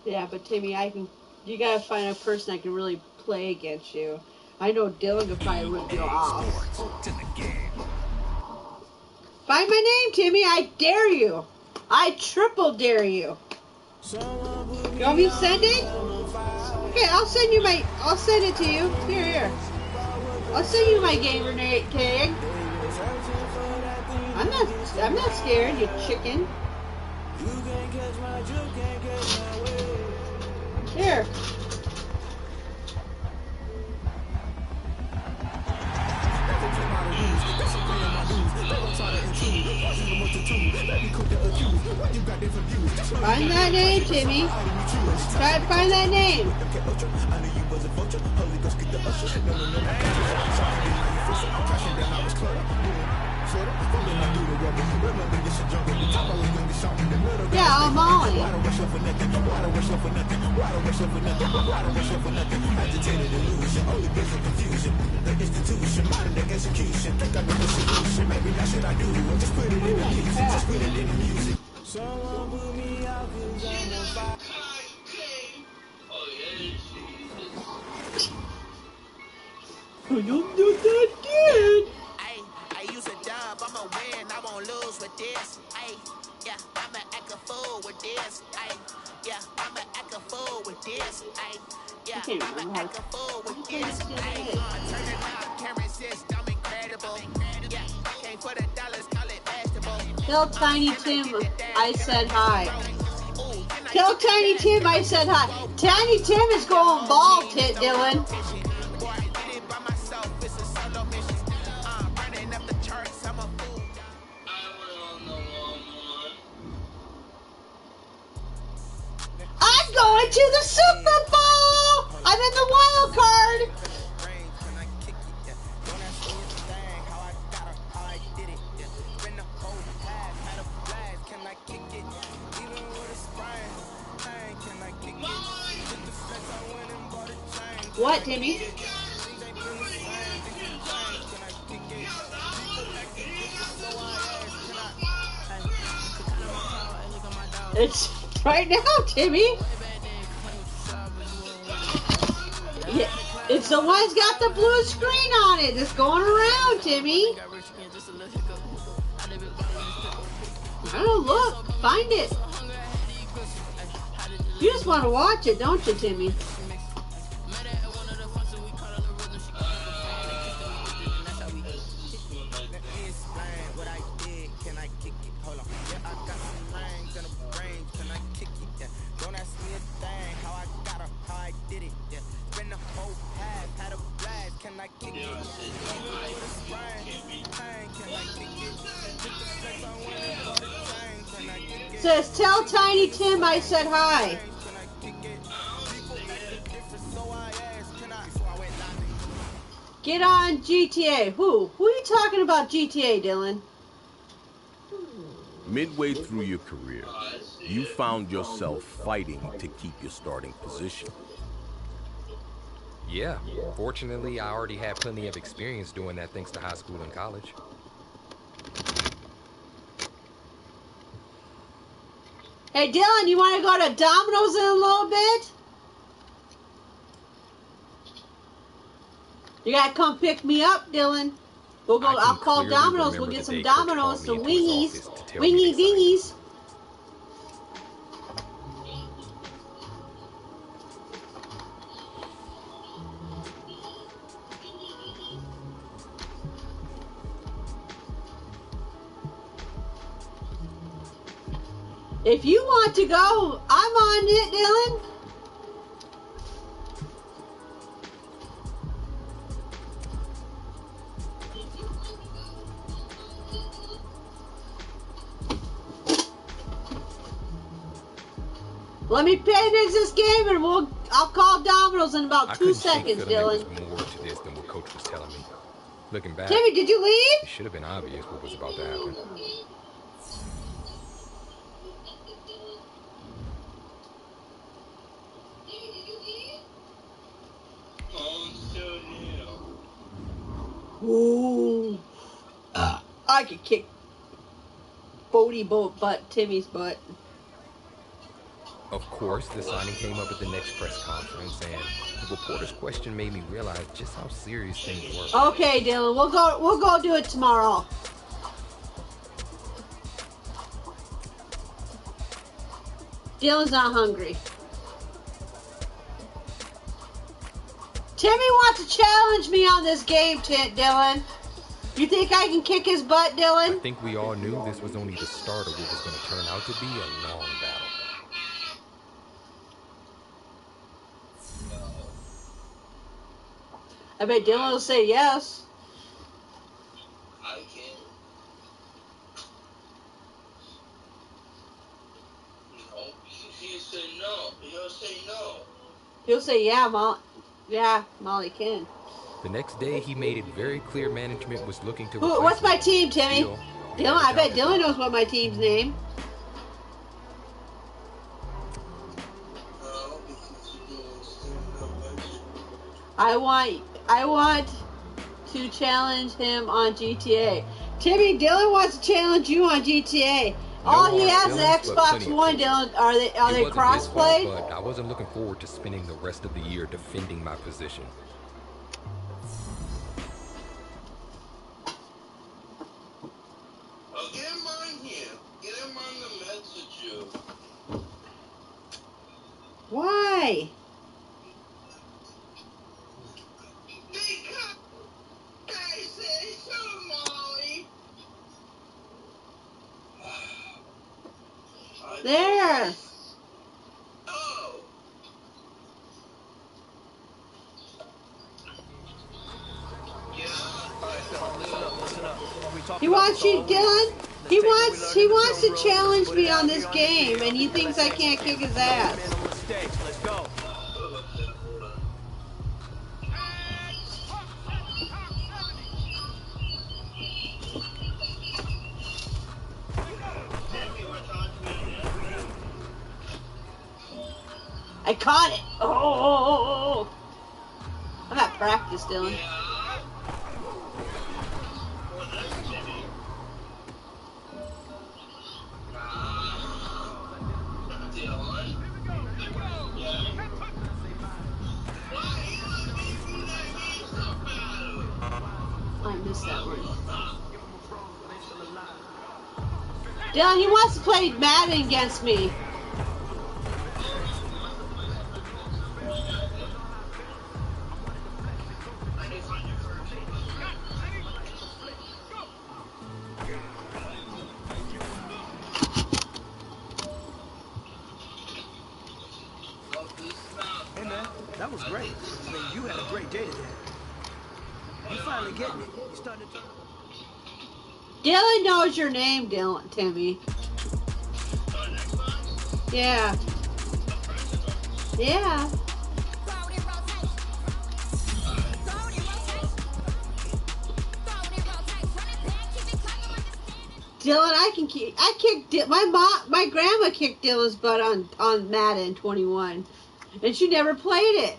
Yeah, but Timmy, you gotta find a person that can really play against you. I know Dylan could probably rip you off. Find my name, Timmy. I dare you. I triple dare you. You want me to send it? Okay, I'll send it to you. Here. I'll send you my gamer tag. I'm not scared, you chicken. Here. Find that name, Timmy. Try to find that name. Yeah, I'm Molly. I'm not that good. I use a dub, I'ma win, I won't lose with this. Yeah, I'ma act a fool with this. Yeah, I'ma act a fool with this. Yeah, I'ma act a fool with this. Turn it up, camera system incredible. Yeah, came for the dollars, call it vegetable. Tell Tiny Tim I said hi. Tell Tiny Tim I said hi. Tiny Tim is going bald, Dylan. I'm going to the Super Bowl! I'm in the wild card! What, Timmy? It's right now, Timmy. Yeah, it's the one's got the blue screen on it. It's going around, Timmy. I don't know, look, find it. You just want to watch it, don't you, Timmy? Says, tell Tiny Tim I said hi. Get on GTA. Who are you talking about GTA, Dylan? Midway through your career, you found yourself fighting to keep your starting position. Yeah, fortunately, I already had plenty of experience doing that thanks to high school and college. Hey, Dylan, you want to go to Domino's in a little bit? You gotta come pick me up, Dylan. We'll go. I'll call Domino's. We'll get some Domino's, some wingies, wingy dingies. If you want to go, I'm on it, Dylan. Let me finish this game and I'll call Domino's in about 2 seconds, Dylan. There was more to this than what Coach was telling me. Looking back, Timmy, did you leave? It should have been obvious what was about to happen. Ooh. I could kick Bodie butt, Timmy's butt. Of course, the signing came up at the next press conference, and the reporter's question made me realize just how serious things were. Okay, Dylan, we'll go do it tomorrow. Dylan's not hungry. Timmy wants to challenge me on this game, Dylan. You think I can kick his butt, Dylan? I think we all knew this was only the start of what was going to turn out to be a long battle. I bet Dylan will say yes. I can't. No, he'll say no. He'll say no. He'll say, yeah, Molly can. The next day, he made it very clear management was looking to... What's my team, Timmy? Dylan, I bet Dylan knows what my team's name. I want to challenge him on GTA. Timmy, Dylan wants to challenge you on GTA. All he has is Xbox One, Dylan. Are they cross-played? But I wasn't looking forward to spending the rest of the year defending my position. Oh, get him on here. Get him on the message you. Why? Because I say so, Molly. There. Oh. He wants you, Dylan. He wants to challenge me on this game, and he thinks I can't kick his ass. Let's go. I caught it. Oh. I'm at practice, Dylan. I missed that one. Dylan, he wants to play Madden against me. Hey man, that was great. I mean, you had a great day today. You finally getting it. You starting to... Dylan knows your name, Dylan, Timmy. Yeah. Yeah. Dylan, my grandma kicked Dylan's butt on Madden 21, and she never played it.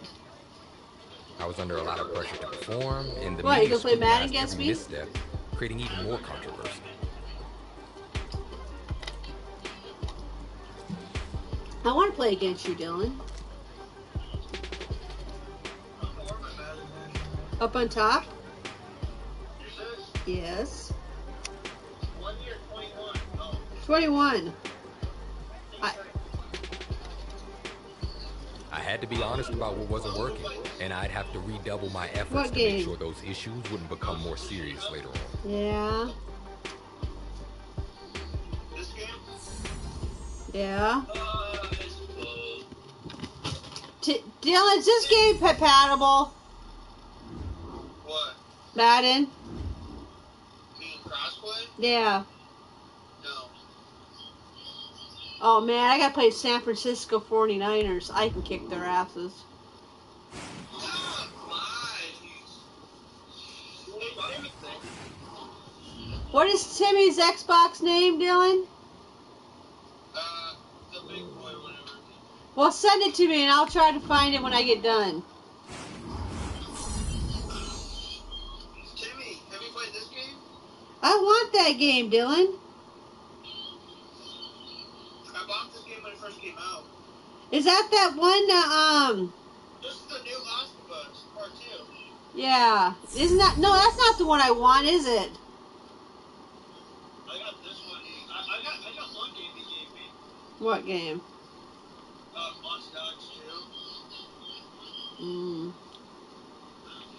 I was under a lot of pressure to perform, and the What, you media gonna play Madden scrutinized against every me? misstep, creating even more controversy. I want to play against you, Dylan. Up on top? Yes. 21. I had to be honest about what wasn't working, and I'd have to redouble my efforts What to game? make sure those issues wouldn't become more serious later on. Yeah. This game? Yeah. It's Dylan, is this game compatible? what? Madden? You mean crossplay? Yeah. No. Oh man, I gotta play San Francisco 49ers. I can kick their asses. What is Timmy's Xbox name, Dylan? The big boy, whatever. Well, send it to me and I'll try to find it when I get done. Timmy, have you played this game? I want that game, Dylan. I bought this game when it first came out. Is that one, This is the new Last of Us, Part 2. yeah. Isn't that, no, that's not the one I want, is it? I got this one. I got one game he gave me. What game? Watch Dogs 2. Mm.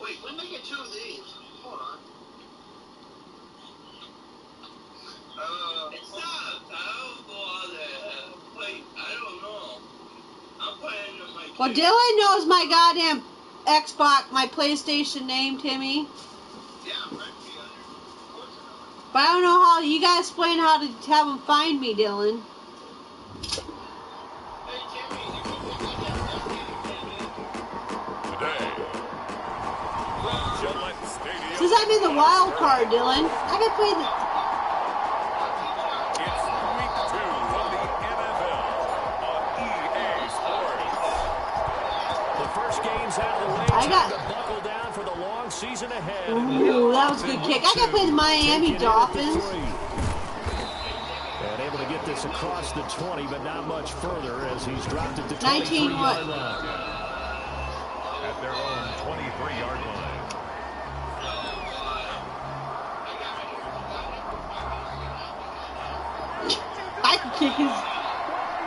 Wait, when did they get 2 of these? Hold on. It's not powerful on the plate. I don't know. I'm playing on my Well, kid. Dylan knows my goddamn Xbox, my PlayStation name, Timmy. Yeah, I'm ready to be under. Of course I know. But I don't know how, you gotta explain how to have them find me, Dylan. Hey, Timmy, if you could get that Today, from Gillette Stadium. Since I'm in the wild card, Dylan, I gotta play the... It's week 2 of the NFL on EA Sports. The first game's out of the way. I got- Time to buckle down for the long season ahead. Ooh, that was a good kick. I gotta play the Miami Dolphins. And able to get this across the 20, but not much further as he's dropped it to 19 what? 23-yard line. At their own 23-yard line. I can kick his...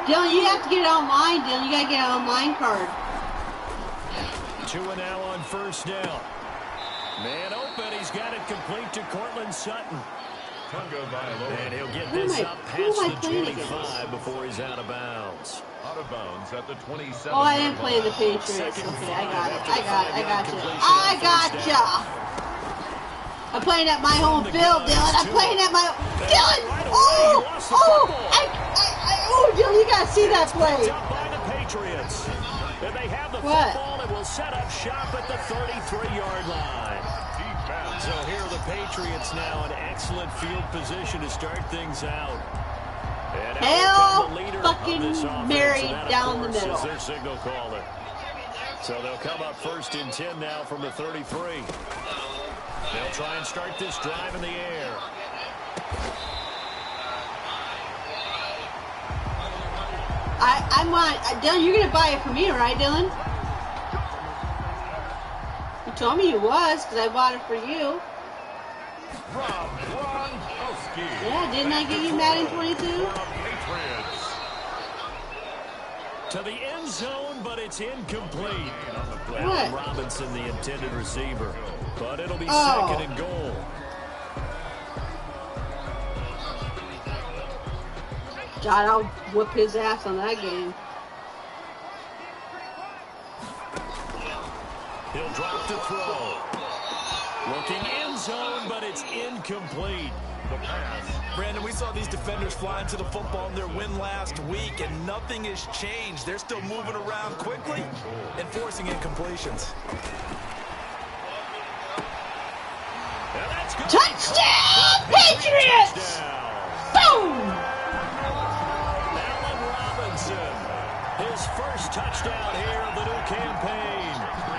Dylan, you have to get it online, Dylan. You gotta get an online card. 2 and now on first down. Man open. He's got it complete to Cortland Sutton. And he'll get this up past the 25 before he's out of bounds. Out of bounds at the 27. Oh, I am playing the Patriots. Okay, I got you. I gotcha. I'm playing at my home field, Dylan. I'm playing at my... Dylan! Oh, Dylan, you gotta see that play. Up by the Patriots. And they have the What? football and will set up shop at the 33-yard line. So here are the Patriots now in excellent field position to start things out. And out Hell will come the leader of fucking this offense, Mary and that, of down the course, middle. is their signal caller. So they'll come up first and 10 now from the 33. They'll try and start this drive in the air. I want... Dylan, you're gonna buy it for me, right, Dylan? You told me you was, because I bought it for you. Yeah, didn't I get you Madden 22? To the end zone, but it's incomplete. What? Robinson, the intended receiver. But it'll be Oh. second and goal. God, I'll whoop his ass on that game. He'll drop to throw. Looking end zone, but it's incomplete. Brandon, we saw these defenders fly into the football in their win last week, and nothing has changed. They're still moving around quickly and forcing incompletions. And that's good. Touchdown, Patriots! Boom! Allen Robinson, his first touchdown here of the new campaign.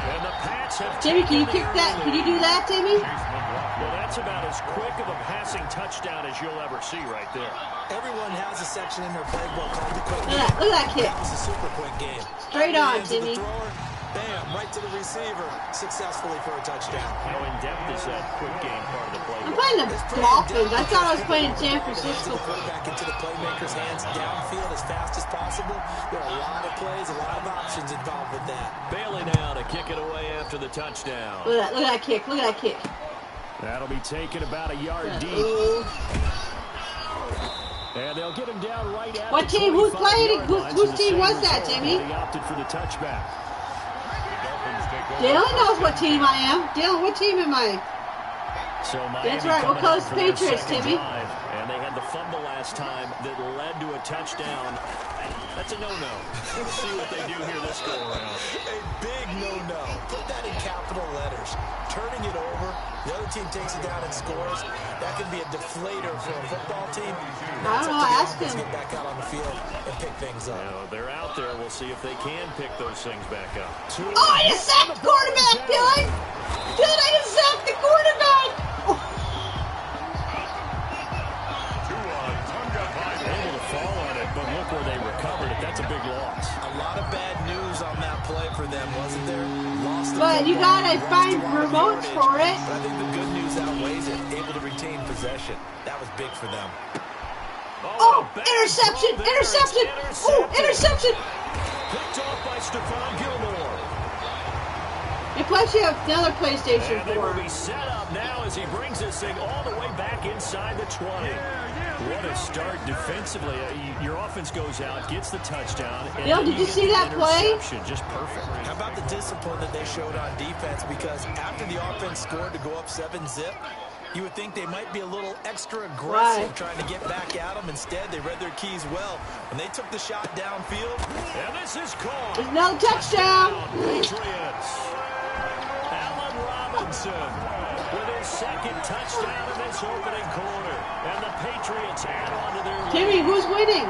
And the Pats have Timmy, can you taken kick the that? Can early you do that, Timmy? Well, that's about as quick of a passing touchdown as you'll ever see right there. Everyone has a section in their playbook called the quick Look game. at that, look at that kick. It's a super quick game. Straight on, Hands of the Timmy. thrower, bam, right to the receiver, successfully for a touchdown. How in-depth is that quick game part of the play? I'm playing the Dolphins. I thought I was playing San Hands Francisco. the quarterback into the playmaker's hands downfield as fast as possible. There are a lot of plays, a lot of options involved with that. Bailey now to kick it away after the touchdown. Look at that kick. Look at that kick. That'll be taken about a yard deep. Ooh. And they'll get him down right at What the team? Who's 25 playing? yard Whose line, so the team same was that, result, Timmy? but he opted for the touchback. Dylan knows what team I am. Dylan, what team am I? So Miami That's right. We'll coming call out us for their Patriots, second Timmy. drive, and they had the fumble last time that led to a touchdown. That's a no-no. Let's see what they do here this go-around. A big no-no. Put that in capital letters. Turning it over, the other team takes it down and scores. That can be a deflator for a football team. I don't know. Ask him. Get back out on the field and pick things up. Now, they're out there. We'll see if they can pick those things back up. Oh, you sacked the quarterback, Dylan! Dylan, I just sacked the quarterback! Oh. Able to fall on it, but look where they recovered it. That's That's a big loss. A lot of bad news on that play for them, wasn't there? Lost the But you football, gotta lost find a lot of remotes yardage, for it. But I think the good news outweighs it. Able to retain possession. That was big for them. Oh, interception! Interception! Oh, interception! Picked off by Stephon Gilmore. And plus you have another PlayStation And they will 4. be set up now as he brings this thing all the way back inside the 20. What a start defensively. Your offense goes out, gets the touchdown. And Bill, did you see that play? Just perfect. How about the discipline that they showed on defense? Because after the offense scored to go up 7-zip, you would think they might be a little extra aggressive trying to get back at them. Instead, they read their keys well. When they took the shot downfield. And this is called. There's no touchdown. Patriots. Allen Robinson with his second touchdown in this opening quarter. And the Patriots add on to their lead. Timmy, who's winning?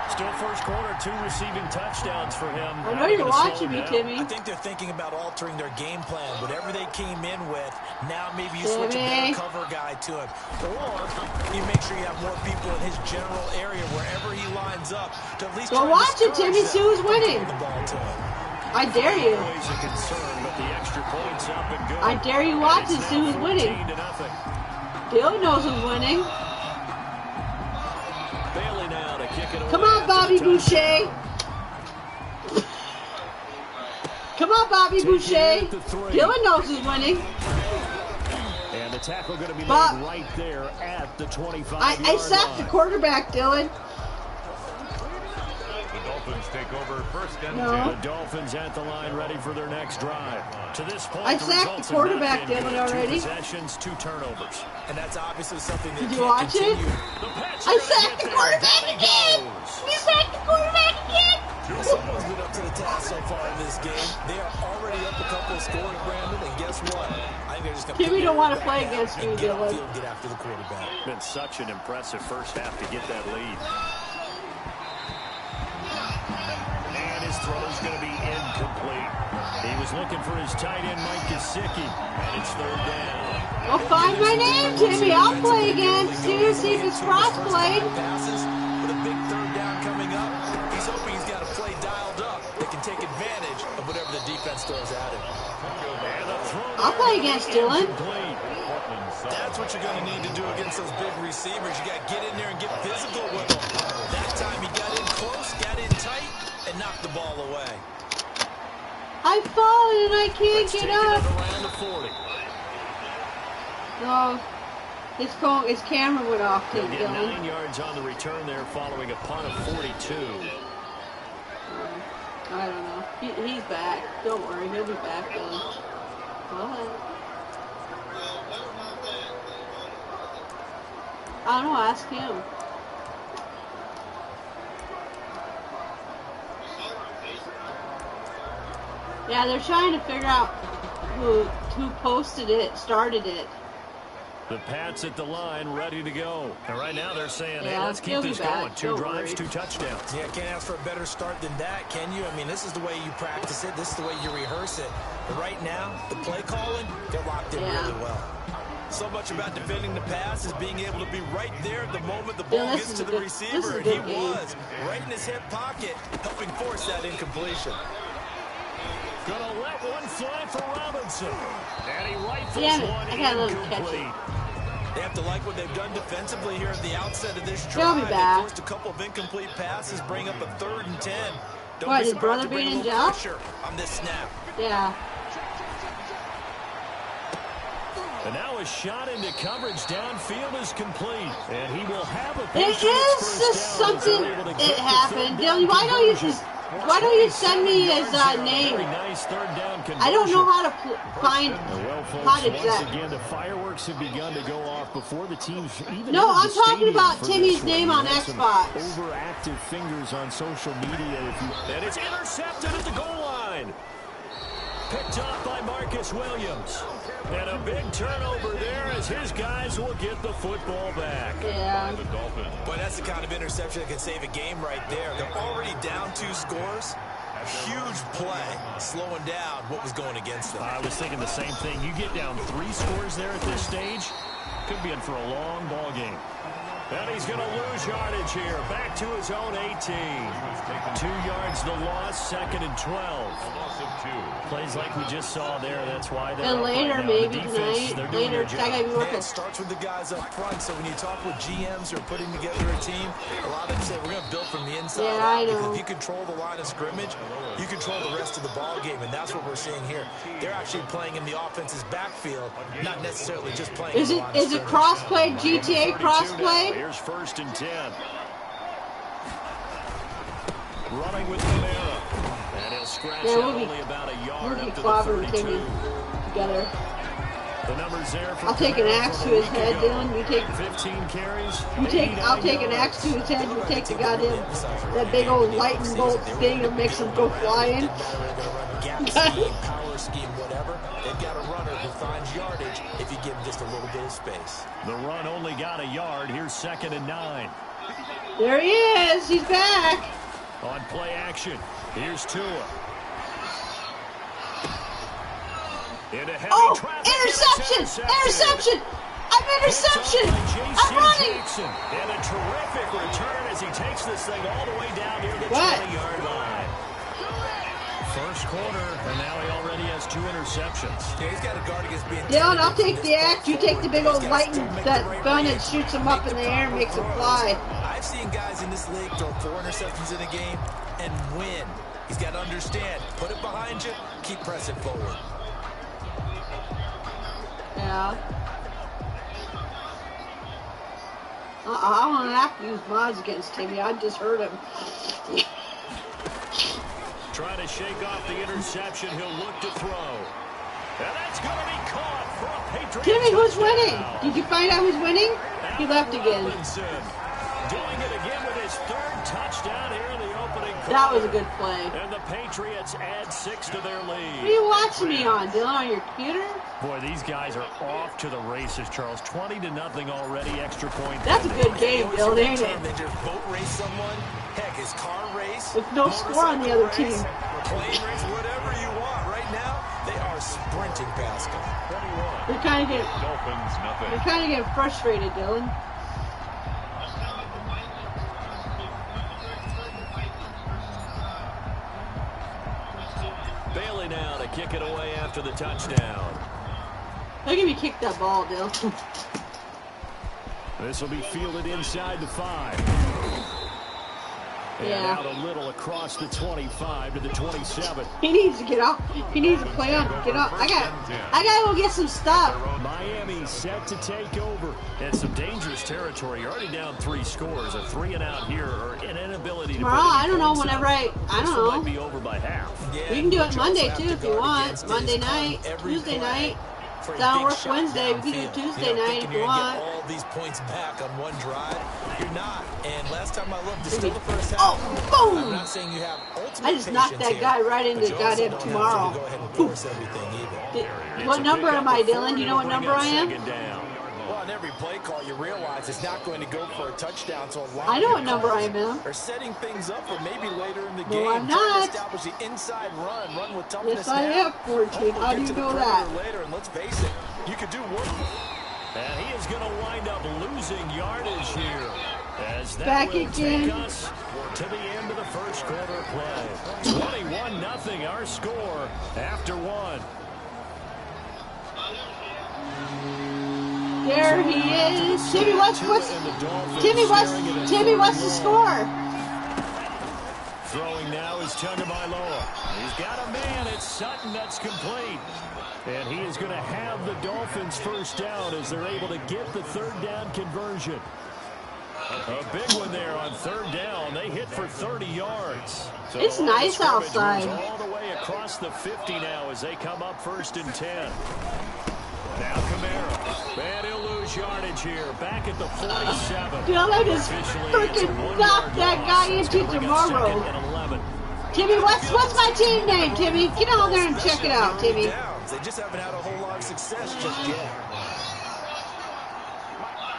Still first quarter, 2 receiving touchdowns for him. I know you're watching me, Timmy. I think they're thinking about altering their game plan. Whatever they came in with, now maybe you switch a better cover guy to him. Or you make sure you have more people in his general area wherever he lines up to at least Go watch it, Timmy. See who's winning. I dare you. Always a concern, but the extra points up and good. I dare you watch and see who's winning. Bill knows who's winning. Bailey now to kick it away. Come on, Bobby Boucher. Come on, Bobby Boucher. Dylan knows who's winning. And the tackle going to be made right there at the 25-yard I sacked the quarterback, Dylan. The Dolphins take over first and 10. The Dolphins at the line, ready for their next drive. To this point, I sacked the quarterback, Dylan, already. 2 possessions, 2 turnovers. And that's obviously something that Did you watch it? I sacked the quarterback again. You sacked the quarterback again. Someone's been up to the task so far in this game. They are already up a couple of scores, Brandon, and guess what? I think they're just going to Timmy don't want to play against you, Dylan. Get after the quarterback. Been such an impressive first half to get that lead. And his throw's going to be incomplete. He was looking for his tight end, Mike Gesicki, and it's 3rd down. Well, find my name, Timmy. I'll play against you. See if it's cross-played. Passes with a big 3rd down coming up. He's hoping he's got a play dialed up that can take advantage of whatever the defense throws at him. I'll play against Dylan. That's what you're going to need to do against those big receivers. You got to get in there and get physical with them. That time he got in close, got in tight, and knocked the ball away. I've fallen and I can't get up. Around the 40. No, his camera went off, He'll get Dylan. 9 yards on the return there following a punt of 42. I don't know. He's back. Don't worry, he'll be back then. Go ahead. I don't know, ask him. Yeah, they're trying to figure out who posted it, started it. The Pats at the line, ready to go. And right now they're saying, hey, Yeah, let's keep he'll be this back. going. 2 Don't drives, worry. 2 touchdowns. Yeah, can't ask for a better start than that, can you? I mean, this is the way you practice it. This is the way you rehearse it. But right now, the play calling, they're locked in really well. So much about defending the pass is being able to be right there at the moment the ball gets to the receiver. And he was right in his hip pocket, helping force that incompletion. Gonna let one fly for Robinson. And he rifles Damn it, one I got a little incomplete. They have to like what they've done defensively here at the outset of this He'll drive. be They back. forced a couple of incomplete passes, bring up a 3rd and 10. Don't What, be his surprised brother to bring being a in little jail? pressure on this snap. Yeah. And now a shot into coverage downfield is complete. And he will have a It is just something it happened. Dylan, why don't you send me his name? Nice 3rd down conversion. I don't know how to find Well, folks, how to once again, the fireworks have begun to go off before the teams even No, entered I'm the talking stadium about for Timmy's this one. name You on had some Xbox. Overactive fingers on social media. And it's intercepted at the goal line. Picked off by Marcus Williams. And a big turnover there as his guys will get the football back. Yeah. Boy, that's the kind of interception that can save a game right there. They're already down 2 scores. Huge play, slowing down what was going against them. I was thinking the same thing. You get down 3 scores there at this stage, could be in for a long ball game. And he's going to lose yardage here. Back to his own 18. 2 yards the loss, 2nd and 12. Plays like we just saw there. That's why they're and later, right maybe defense, tonight. Later, I gotta be working. It starts with the guys up front. So when you talk with GMs who are putting together a team, a lot of them say we're going to build from the inside Yeah, out. I know. Because if you control the line of scrimmage, you control the rest of the ball game, and that's what we're seeing here. They're actually playing in the offense's backfield, not necessarily just playing. Is it cross-play, GTA cross-play? Here's 1st and 10. Running with Camara. And he'll scratch out only about a yard up to the 32. Together. The numbers there for I'll take an axe to his head, Dylan. You take 15 carries. I'll take an axe to his head. You take the goddamn that big old lightning bolt thing that makes him go flying. Power scheme, whatever. They've got a runner who finds yardage if you give him just a little bit of space. The run only got a yard. Here's 2nd and 9. There he is. He's back. On play action. Here's Tua. Oh, interception! Interception! I'm interception! I'm running! And a terrific return as he takes this thing all the way down near the 20-yard line. First quarter, and now he already has 2 interceptions. Yeah, he's got a guard against being... Dylan, I'll take the axe. You take the big old lightning that gun and shoots him up in the air and makes him fly. I've seen guys in this league throw 4 interceptions in a game and win. He's got to understand. Put it behind you. Keep pressing forward. Yeah. I don't have to use mods against Timmy. I just hurt him. Trying to shake off the interception. He'll look to throw. And that's going to be caught for a Patriots Timmy, who's touchdown. winning? Did you find out who's winning? He left again. Robinson doing it again with his 3rd touchdown here in the opening quarter. That was a good play. And the Patriots add 6 to their lead. What are you watching me on, Dylan? On your computer? Boy, these guys are off to the races, Charles. 20-0 already, extra point. That's a good game, Dylan, ain't it? They just boat race someone. Heck, his car race. With no score on the other team. Plane race, whatever you want. Right now, they are sprinting past him. They're kind of getting, Dolphins, nothing. they're kind of getting frustrated, Dylan. Bailey now to kick it away after the touchdown. Look at me kick that ball, Dylan. This will be fielded inside the 5. And out a little across the 25 to the 27. He needs to get off. He needs to play on. Get off. I gotta go get some stuff. Miami set to take over. And some dangerous territory. You're already down 3 scores. A 3-and-out here, or an inability to. Tomorrow, I don't know. Whenever I don't know. Might be over by half. We can do it Monday too if you want. Monday night, Tuesday night. Down work Wednesday. We can do Tuesday night if you want. All these points back on one drive. You're not. And last time I looked, it's still the first half. Oh, boom! I'm not saying you have ultimate I just knocked that guy right into goddamn tomorrow. What number am I, Dylan? Do you know what number I am? Well, on every play call, you realize it's not going to go for a touchdown. So I know what number I am. Or setting things up for maybe later in the game. No, I'm not. Establish the inside run with toughness. Yes, I am 14. How do you know that? Later, and let's face it, you could do work. And he is going to wind up losing yardage here. As that Back will again. take us to the end of the first quarter play. 21-0 our score after 1. There he is. Timmy, what's the score? Throwing now is Tagovailoa. He's got a man. It's Sutton that's complete. And he is going to have the Dolphins first down as they're able to get the 3rd down conversion. A big one there on 3rd down. They hit for 30 yards. So it's nice outside. All the way across the 50 now as they come up 1st and 10. Now Camara. And he'll lose yardage here. Back at the 47. Dude, I just freaking knocked that guy into tomorrow. Timmy, what's my team name, Timmy? Get on there and check it out, Timmy. They just haven't had a whole lot of success just yet.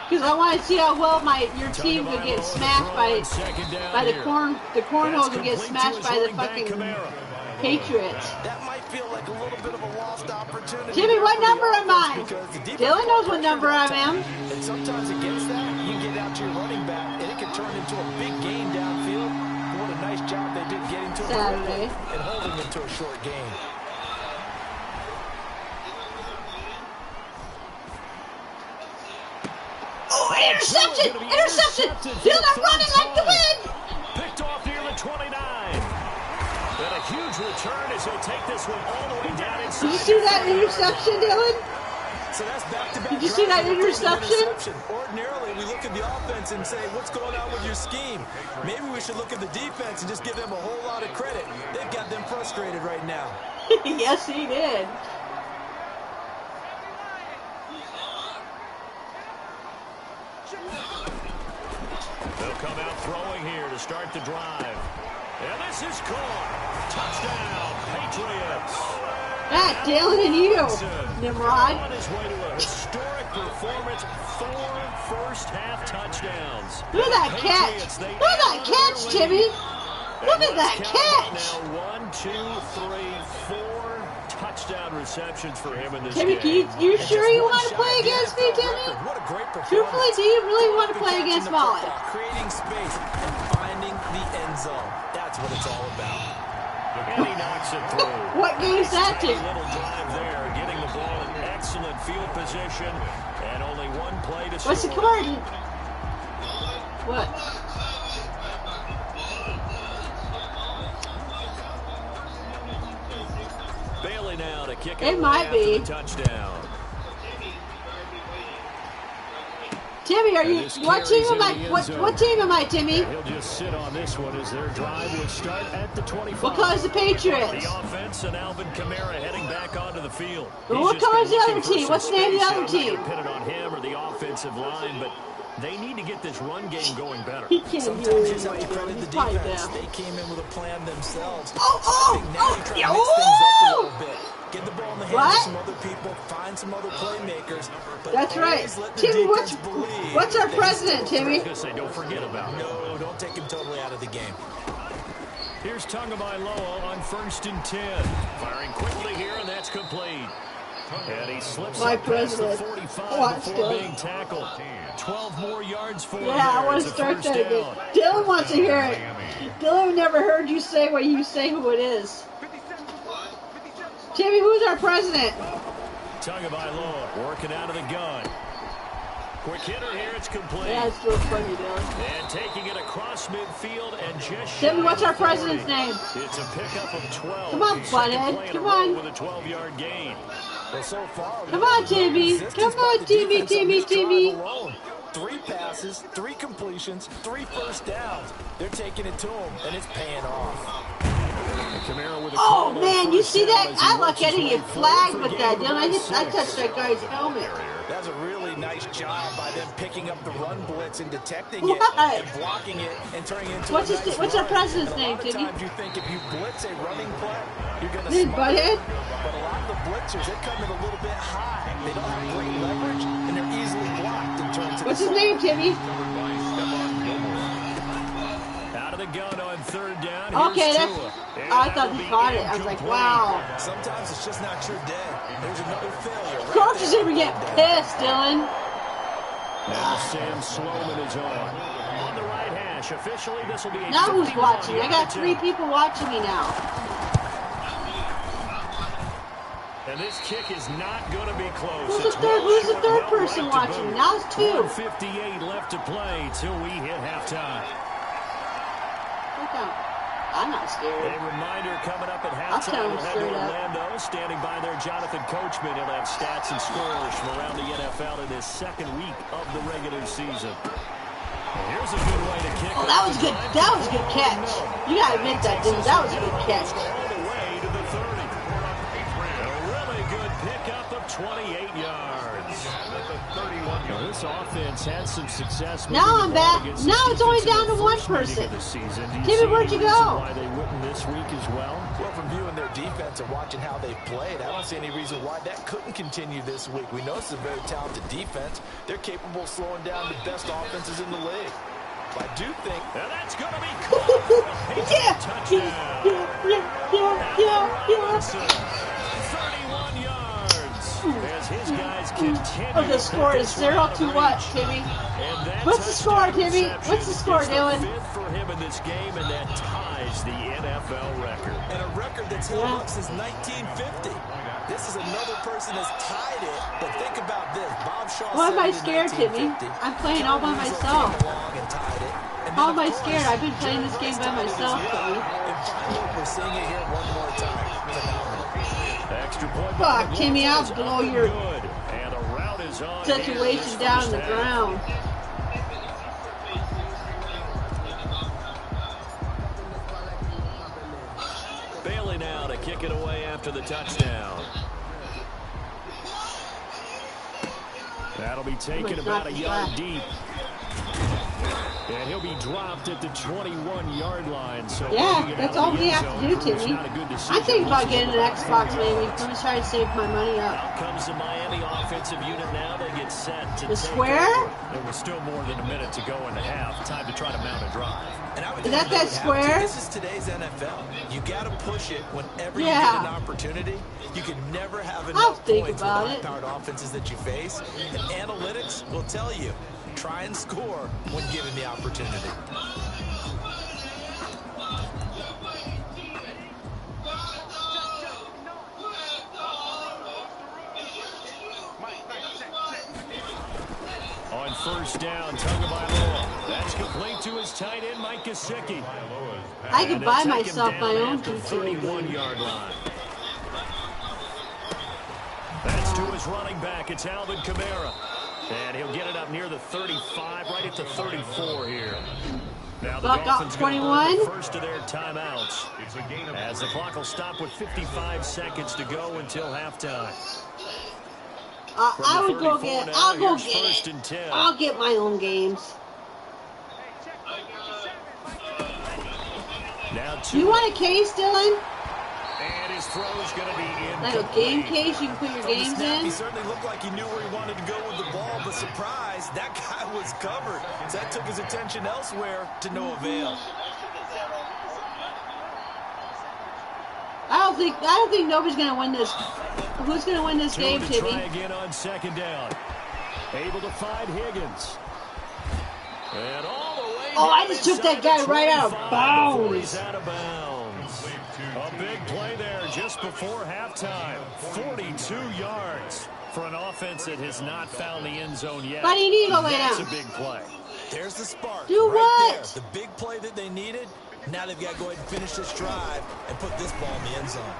Because I want to see how well your team would get smashed by the cornholes would get smashed by the fucking Patriots. That might feel like a little bit of a lost opportunity. Timmy, what number am I? Dylan knows what number I am. And sometimes against that, you get out your running back, and it can turn into a big gain downfield. What a nice job they did getting to Saturday and holding him to a short gain. Oh, interception! Interception! Field up running like the wind! Picked off near the 29. And a huge return as he'll take this one all the way down inside. Did you see that interception, Dylan? So that's back-to-back. Did you see that interception? Ordinarily, we look at the offense and say, what's going on with your scheme? Maybe we should look at the defense and just give them a whole lot of credit. They've got them frustrated right now. Yes, he did. They'll come out throwing here to start the drive. And this is caught. Touchdown, Patriots. That, Dylan and you, Nimrod. On his way to a historic performance, 4 first-half touchdowns. Look at that catch. Look at that catch, Timmy. Look at that catch. Now 1, 2, 3, 4 touchdown receptions for him in this Timmy, game. you sure you want to play against me, Timmy? What a great performance. Truthfully, do you really want to play against Molly? Creating space and finding the end zone. That's what it's all about. And he knocks it through. What game's that, Timmy? Little drive there, getting the ball in excellent field position, and only one play to What's the score. card? What? Bailey now to kick It away might after be. the touchdown. Timmy, are you? What team am I? What team am I, Timmy? He'll just sit on this one as their drive will start at the 25. What color's the Patriots? The offense and Alvin Kamara heading back onto the field. Well, what color's the other team? What's the name of the other team? Pin it on him or the offensive line, but they need to get this run game going better. He can't Sometimes do you it just have to anyway. credit the He's probably defense. down. They came in with a plan themselves. Oh, I think now you try to mix things up a little bit. Get the ball in the hands What? of some other people, find some other playmakers. But That's right. always let the Timmy, defense believe what's our that president, Timmy? I say don't forget about it. No, don't take him totally out of the game. Here's Tagovailoa on 1st and 10. Firing quickly here, and that's complete. And he slips My up past the president. 45 Watch before this. being tackled. 12 more yards for him. Yeah, I there. want It's to a start first that again. down. Dylan wants to hear it. Dylan never heard you say what you say who it is. Timmy, who's our president? Tagovailoa working out of the gun. Quick hitter here, it's complete. Yeah, it's real funny, Dylan. And taking it across midfield and just Timmy, shy what's of our president's 40. name? It's a pickup of 12. Come on, His second butthead. play in a Come row on. with a 12-yard gain. Well, so far, Come on, Timmy. Come on, Timmy, Timmy, Timmy. 3 passes, 3 completions, 3 first downs. They're taking it to him, and it's paying off. Oh, man, you see that? I look at it, get flagged with that, Dylan. I touched that guy's helmet. That's a really nice job by them picking up the run blitz and detecting What? it and blocking it and turning it into What's a his- nice what's our run. president's And name, a lot Timmy? of times you think if you blitz a running play, you're going to Hey, smother butthead. it. But a lot of the blitzers, they come in a little bit high. They don't have great leverage, and they're easily blocked and turned to What's the his name, Timmy? Out of the gun on 3rd down. Okay, Here's that's. Tua. And I that thought will he be caught it. I was like, incomplete. wow. Sometimes it's just not your day. There's another failure. Of course he's gonna get pissed, Dylan. Now Sam Sloman is on the right hash. Officially, this will be a Now who's 51 watching? I got yard 3 attempt. people watching me now. And this kick is not going to be close. Who's the It's third? well Who's the short, third well person right to watching? boot. Now it's 2. 1:58 left to play till we hit halftime. Look out. I'm not A scared. reminder coming up at I'll tell halftime. him We'll head to straight up. Orlando. Standing by there, Jonathan Coachman. He'll have stats and scores from around the NFL in this 2nd week of the regular season. And here's a good way to kick. Oh, that was good. That was a good catch. You gotta admit that, Dylan. That was a good catch. All the way to the 30. A really good pickup of 28 yards. Now, this offense had some success. Now I'm back. against Now this it's only defense in down to the 1 first meeting person. of the season. Do you Timmy, see where'd any you reason go? why they wouldn't this week as well? Well, from viewing their defense and watching how they've played, I don't see any reason why that couldn't continue this week. We know it's a very talented defense. They're capable of slowing down the best offenses in the league. But I do think... And that's going to be caught. Yeah. Touchdown. Yeah. 31 yards as his guy guys continue. Oh, the score is 0-2 what, Timmy? What's the score, Timmy? What's the score, Dylan? Fifth for him in this game, and that ties the NFL record. And a record that's held up since 1950. This is another person that's tied it, but think about this. Bob Shaw. Why am I scared, Timmy? I'm playing all by myself. How am I scared? I've been playing this game by myself, Timmy. We're seeing it here one more time. Extra point. Fuck, Timmy, I'll blow your situation down on the ground. Bailey now to kick it away after the touchdown. That'll be taken about a yard deep. And he'll be dropped at the 21-yard line. So yeah, that's all we have to do, Timmy. I'm thinking about getting an Xbox, maybe. Let me try to save my money up. Out comes the Miami offensive unit now. They get set to the square? There was still more than a minute to go in the half. Time to try to mount a drive. Is that square? This is today's NFL. You got to push it whenever you get an opportunity. You can never have enough points with high-powered offenses that you face. And analytics will tell you. Try and score when given the opportunity. On first down, Tagovailoa. That's complete to his tight end, Mike Gesicki. I could buy myself my own 31-yard line. That's to his running back. It's Alvin Kamara. And he'll get it up near the 35, right at the 34 here. Now the Dolphins going to burn the first of their timeouts. As the clock will stop with 55 seconds to go until halftime. I would go get it. I'll go get it. I'll get my own games. Now you want a case, Dylan? And his throw is going to be in. Like a game case you can put your games in? He certainly looked like he knew where he wanted to go with the ball, but surprise, that guy was covered. So that took his attention elsewhere to no avail. I don't think nobody's going to win this. Who's going to win this game, Timmy? Try again on second down. Able to find Higgins. And all the way I just took that guy right out of bounds. Out of bounds. A big play there just before halftime. 42 yards for an offense that has not found the end zone yet. But he needs to lay down. That's a big play. There's the spark. Do right what? There. The big play that they needed. Now they've got to go ahead and finish this drive and put this ball in the end zone.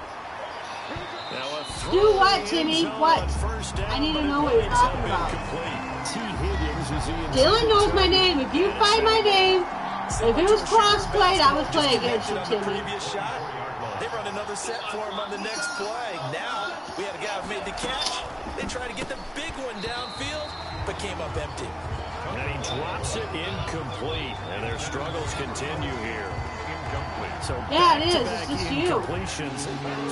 Do what, Timmy? What? I need to know what you're talking about. Dylan knows my name. If you find my name, if it was cross-played, I would play against you, Timmy. They run another set for him on the next play. Now, we had a guy who made the catch. They tried to get the big one downfield, but came up empty. And he drops it incomplete. And their struggles continue here. So yeah, it is. It's just you. Completions.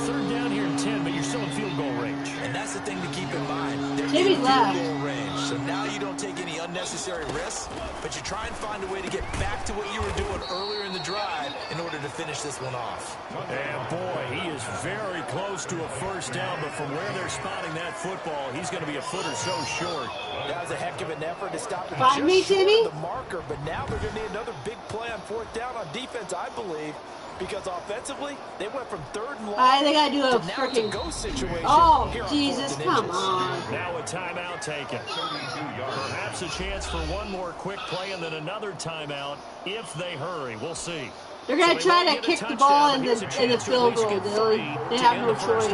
Third down here in 10, but you're still in field goal range. And that's the thing to keep in mind. They're Timmy in left. field goal range. So now you don't take any unnecessary risks, but you try and find a way to get back to what you were doing earlier in the drive in order to finish this one off. And boy, he is very close to a first down, but from where they're spotting that football, he's going to be a foot or so short. That was a heck of an effort to stop him Find me, Timmy. the marker, but now they're going to need another big play on fourth down on defense, I believe. Because offensively, they went from third and long they gotta do a freaking go situation. Oh, Jesus, come on. Now a timeout taken. Perhaps a chance for one more quick play and then another timeout if they hurry. We'll see. They're gonna try to kick the ball in the field goal, Dylan. They have no choice.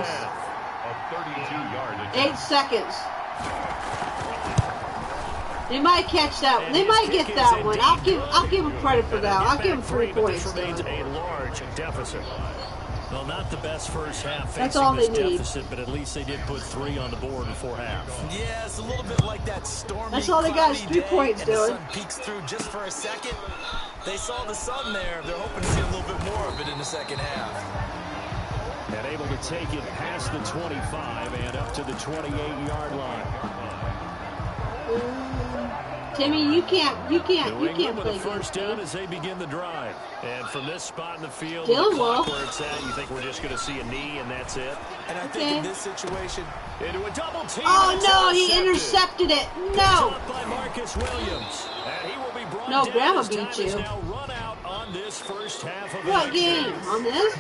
8 seconds. They might catch that. They might get that one. I'll give them credit for that. I'll give them 3 points. A large deficit. Well, not the best first half. That's all they need. Deficit, but at least they did put 3 on the board before half. Yeah, it's a little bit like that stormy. That's all they got is 3 points, Dylan. The sun peeks through just for a second. They saw the sun there. They're hoping to see a little bit more of it in the second half. And able to take it past the 25 and up to the 28-yard line. Timmy, you can't play first down as they begin the drive. And from this spot in the field, Dylan the clock where it's at, you think we're just going to see a knee and that's it? And I think in this situation, Into a double team. Oh no, he intercepted it. No. By Marcus Williams. And he will be brought No, down. Grandma His time beat you. is now run out on this first half of What action. game? On this?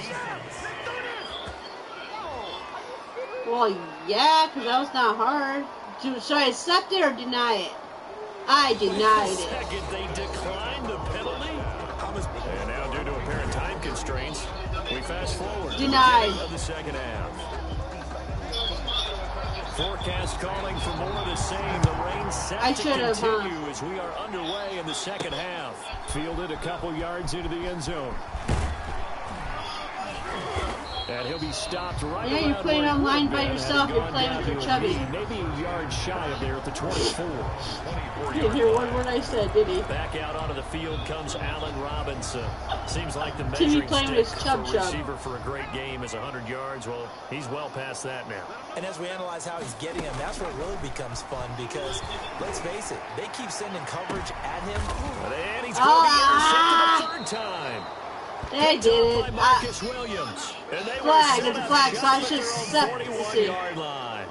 Well, yeah, because that was not hard. Should I accept it or deny it? I denied it. Second, they declined the penalty. And now, due to apparent time constraints, we fast forward. Denied. Of the second half. Forecast calling for more of the same. The rain set to continue as we are underway in the second half. Fielded a couple yards into the end zone. And he'll be stopped right. Yeah, you're playing online by yourself. You're playing with your chubby. Maybe a yard shy of there at the 24. You didn't hear one word I said, did he? Back out onto the field comes Allen Robinson. Seems like the measuring stick for a receiver for a great game is 100 yards. Well, he's well past that now. And as we analyze how he's getting him, that's where it really becomes fun because, let's face it, they keep sending coverage at him. And he's going to be intercepted a third time. They did it. Marcus Williams. And they flag. It's a flag, so I should accept the 41-yard line.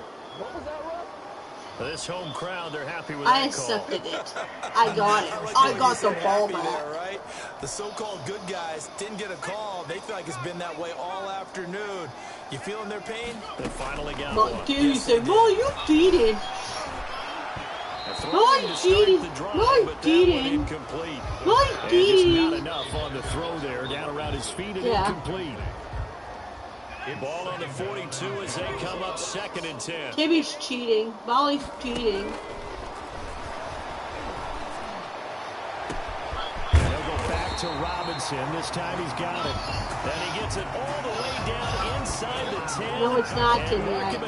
This home crowd, they're happy with that I accepted it. I got it. I got the ball back. Right? The so-called good guys didn't get a call. They feel like it's been that way all afternoon. You feeling their pain? They finally got one. Dude, you said, "Well, you cheated." No, you cheated. No, you cheated. No, you cheated. Not enough on the throw there, down around his feet and incomplete. Ball on the 42 as they come up 2nd and 10. Timmy's cheating. Molly's cheating. They'll go back to Robinson. This time he's got it. And he gets it all the way down inside the 10. No, it's not, Timmy.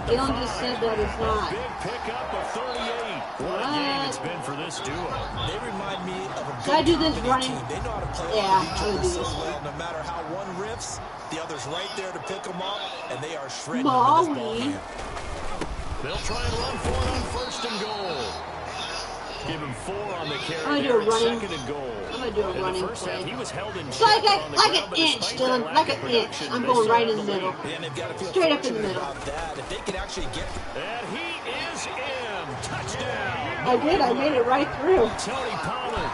Dylan just said that it's not. Big pickup of 38. What a game it's been for this duo. They remind me of a Should I do this running? team. They know how to play off each other so well. No matter how one riffs, the other's right there to pick them up, and they are shredding Molly. this ball game. They'll try and run for it on 1st and goal. Give him 4 on the carry. I'm gonna do a running. 2nd and goal. I'm gonna do a running first play. half, he was held in it's like an inch, Dylan. Like an inch. I'm going right in the middle. Straight up in the middle. If they can actually get. And he is in. Touchdown. I did. I made it right through. Tony Pollard,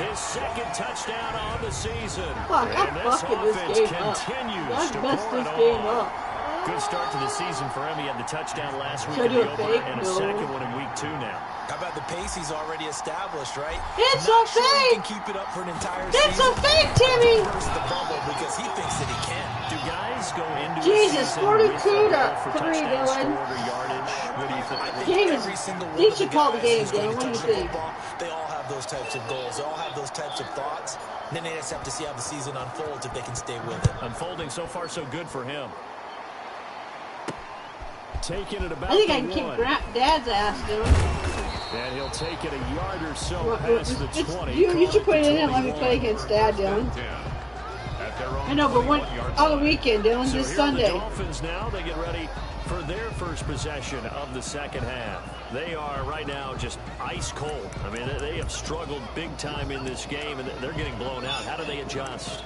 his 2nd touchdown on the season. Fuck, I'm fucking this game up. I messed this game up. Good start to the season for him. He had the touchdown last week Should I do in a the opener fake? and a No. second one in week 2 now. How about the pace he's already established, right? It's Not a sure fake. he can keep it up for an entire It's season. a fake, Timmy. Burst the bubble because he thinks that he can. Do guys go into Jesus, a season 42 with to for 3, touchdowns Dylan. scored or yardage? What do you think? I think Game is- every single one they of should the call the guys game, who's going Dylan. to What do you touch the think? football, they all have those types of goals. They all have those types of thoughts. And then they just have to see how the season unfolds if they can stay with it. Unfolding so far so good for him. Taking it about I think I can the kick 1. Dad's ass, Dylan. And he'll take it a yard or so Well, past the 20. you should put it in and let me play against Dad, Dylan. I know, but on the weekend, Dylan, So this here Sunday. are the Dolphins now. They get ready for their first possession of the second half. They are right now just ice cold. I mean, they have struggled big time in this game, and they're getting blown out. How do they adjust?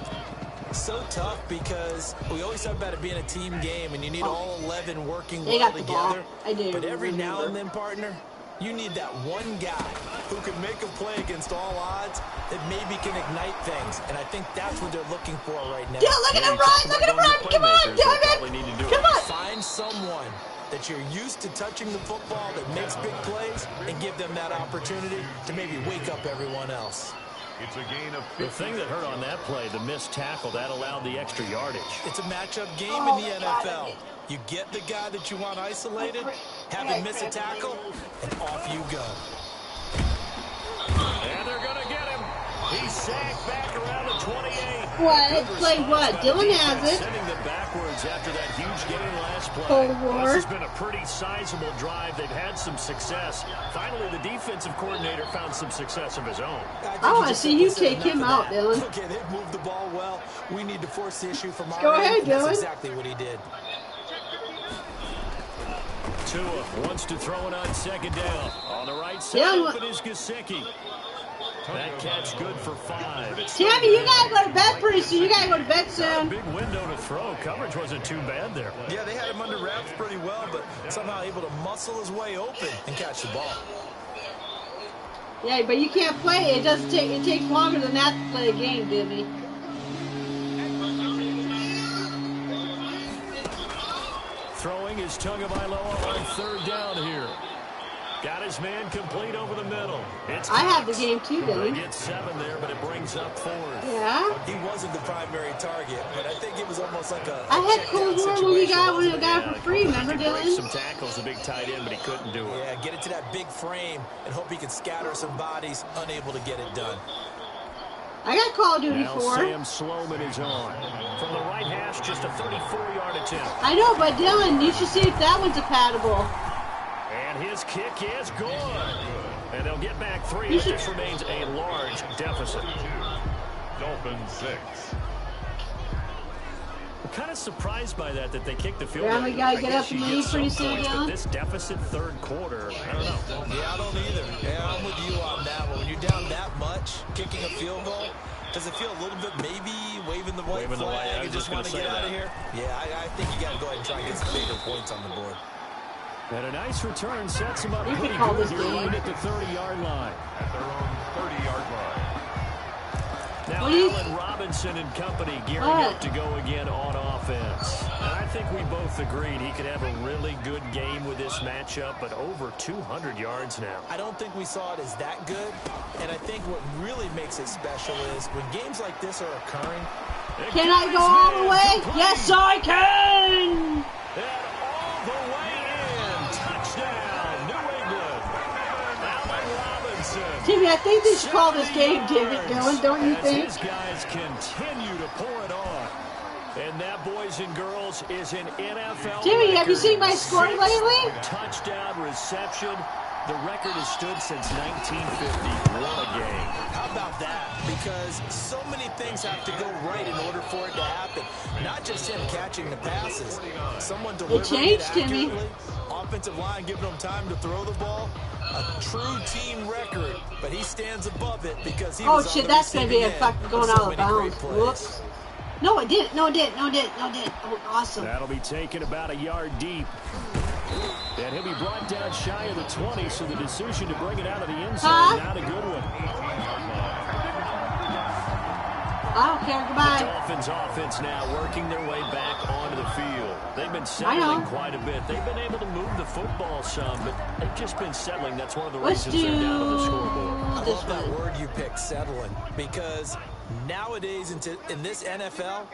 So tough because we always talk about it being a team game, and you need all 11 working They well got the ball. together. I do But every now remember. and then, partner, you need that one guy who can make a play against all odds that maybe can ignite things. And I think that's what they're looking for right now. Yeah, look at him run! Look at him run! Come on, damn it! Come on! Find someone that you're used to touching the football that makes big plays and give them that opportunity to maybe wake up everyone else. It's a gain of 50. The thing that hurt on that play, the missed tackle, that allowed the extra yardage. It's a matchup game in the NFL. You get the guy that you want isolated, have him miss a tackle, and off you go. And they're going to get him. He's sacked back around the 28. What? Play what? Dylan has it. Sending them backwards after that huge gain last play. Cold War. This has been a pretty sizable drive. They've had some success. Finally, the defensive coordinator found some success of his own. I want to see you take him out, Dylan. Okay, they've moved the ball well. We need to force the issue from our Go end, ahead, and that's Dylan. exactly what he did. Tua wants to throw it on second down. On the right side, Yeah, open is Gesicki. That catch good for 5. Tammy, you gotta go to bed pretty soon. You gotta go to bed soon. Big window to throw. Coverage wasn't too bad there. Yeah, they had him under wraps pretty well, but somehow able to muscle his way open and catch the ball. Yeah, but you can't play it. It doesn't take. It takes longer than that to play a game, Jimmy. Throwing is Tagovailoa on 3rd down here. Got his man complete over the middle. I have the game too, Billy. They get 7 there, but it brings up 4th. Yeah. He wasn't the primary target, but I think it was almost like a I had Cold War when we got it for free. Remember, Dylan? Some tackles, a big tight end, but he couldn't do it. Yeah, get it to that big frame and hope he can scatter some bodies. Unable to get it done. I got Call of Duty now 4. Sam Sloman is on. From the right hash, just a 34-yard attempt. I know, but Dylan, you should see if that one's a paddable. And his kick is good. And they'll get back 3. This remains a large deficit. Dolphins 6. I'm kind of surprised by that they kicked the field. Yeah, we got to get up and leave pretty soon, Dylan. This deficit 3rd quarter, I don't know. Yeah, I don't either. Yeah, I'm with you on that one. When you're down that much, kicking a field goal, does it feel a little bit maybe waving the white flag and just want to get out of here? Yeah, I think you got to go ahead and try and get some bigger points on the board. And a nice return sets him up we pretty call good this here game. right at the 30-yard line. At their own 30-yard line. Now Allen Robinson and company gearing up to go again on offense. And I think we both agreed he could have a really good game with this matchup, but over 200 yards now. I don't think we saw it as that good, and I think what really makes it special is when games like this are occurring. Can I go all the way? Yes, I can! And all the way in. Touchdown, New England. Allen Robinson. Timmy, I think they should call this game, Dylan, don't you think? As his guys continue to pour it on. And that, boys and girls, is an NFL Timmy, have you seen my record. score lately? Touchdown reception. The record has stood since 1950. What a game. How about that? Because so many things have to go right in order for it to happen. Not just him catching the passes. Someone delivering it accurately. Offensive line giving him time to throw the ball. A true team record. But he stands above it because he was on the that's going to be a receiving fucking end going of so out of many bounds. great plays. Whoops. No, it didn't. No, it didn't. No, it didn't. No, it didn't. No, it didn't. Oh, awesome. That'll be taken about a yard deep. And he'll be brought down shy of the 20, so the decision to bring it out of the end zone, not a good one. I don't care. Goodbye. The Dolphins offense now working their way back onto the field. They've been settling quite a bit. They've been able to move the football some, but they've just been settling. That's one of the reasons they're down on the scoreboard. I love that word you picked, settling, because nowadays in this NFL,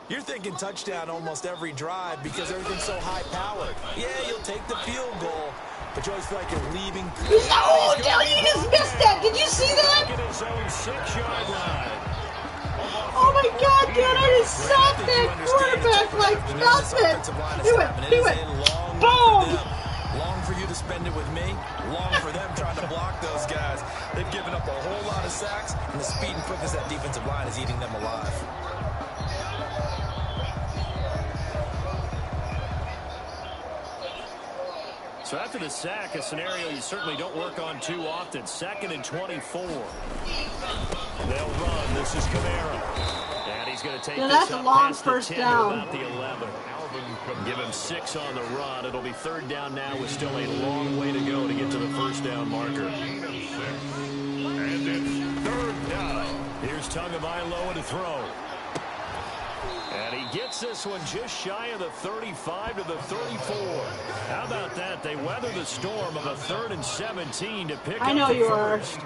you're thinking touchdown almost every drive because everything's so high-powered. Yeah, you'll take the field goal, but you always feel like you're leaving. Oh, Dylan, you just missed that. Did you see that? At his own 6-yard line. Oh, my God, dude, I just sacked that quarterback like nothing. Do it. Boom. Long for you to spend it with me. Long for them trying to block those guys. They've given up a whole lot of sacks, and the speed and quickness of that defensive line is eating them alive. So after the sack, a scenario you certainly don't work on too often. 2nd and 24. They'll run. This is Kamara. And he's going to take this that's up a long past first the 10 down. to about the 11. Give him 6 on the run. It'll be 3rd down now with still a long way to go to get to the 1st down marker. And it's 3rd down. Here's Tagovailoa to throw. And he gets this one just shy of the 35 to the 34. How about that? They weather the storm of a 3rd and 17 to pick up the first.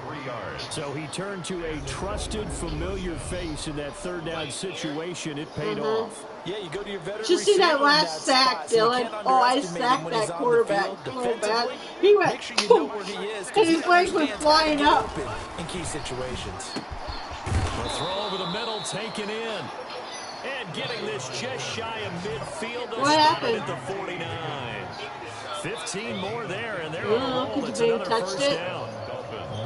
So he turned to a trusted, familiar face in that 3rd down situation. It paid off. Yeah, you go to your veteran. Did you see that last sack, Dylan? Oh, I sacked that quarterback so bad. He went, boom, and his legs went flying up. In key situations. The throw over the middle, taken in. And getting this just shy of midfield. What happened? At the 49. 15 more there, and they're on the roll. Could It's you another touched 1st it? down.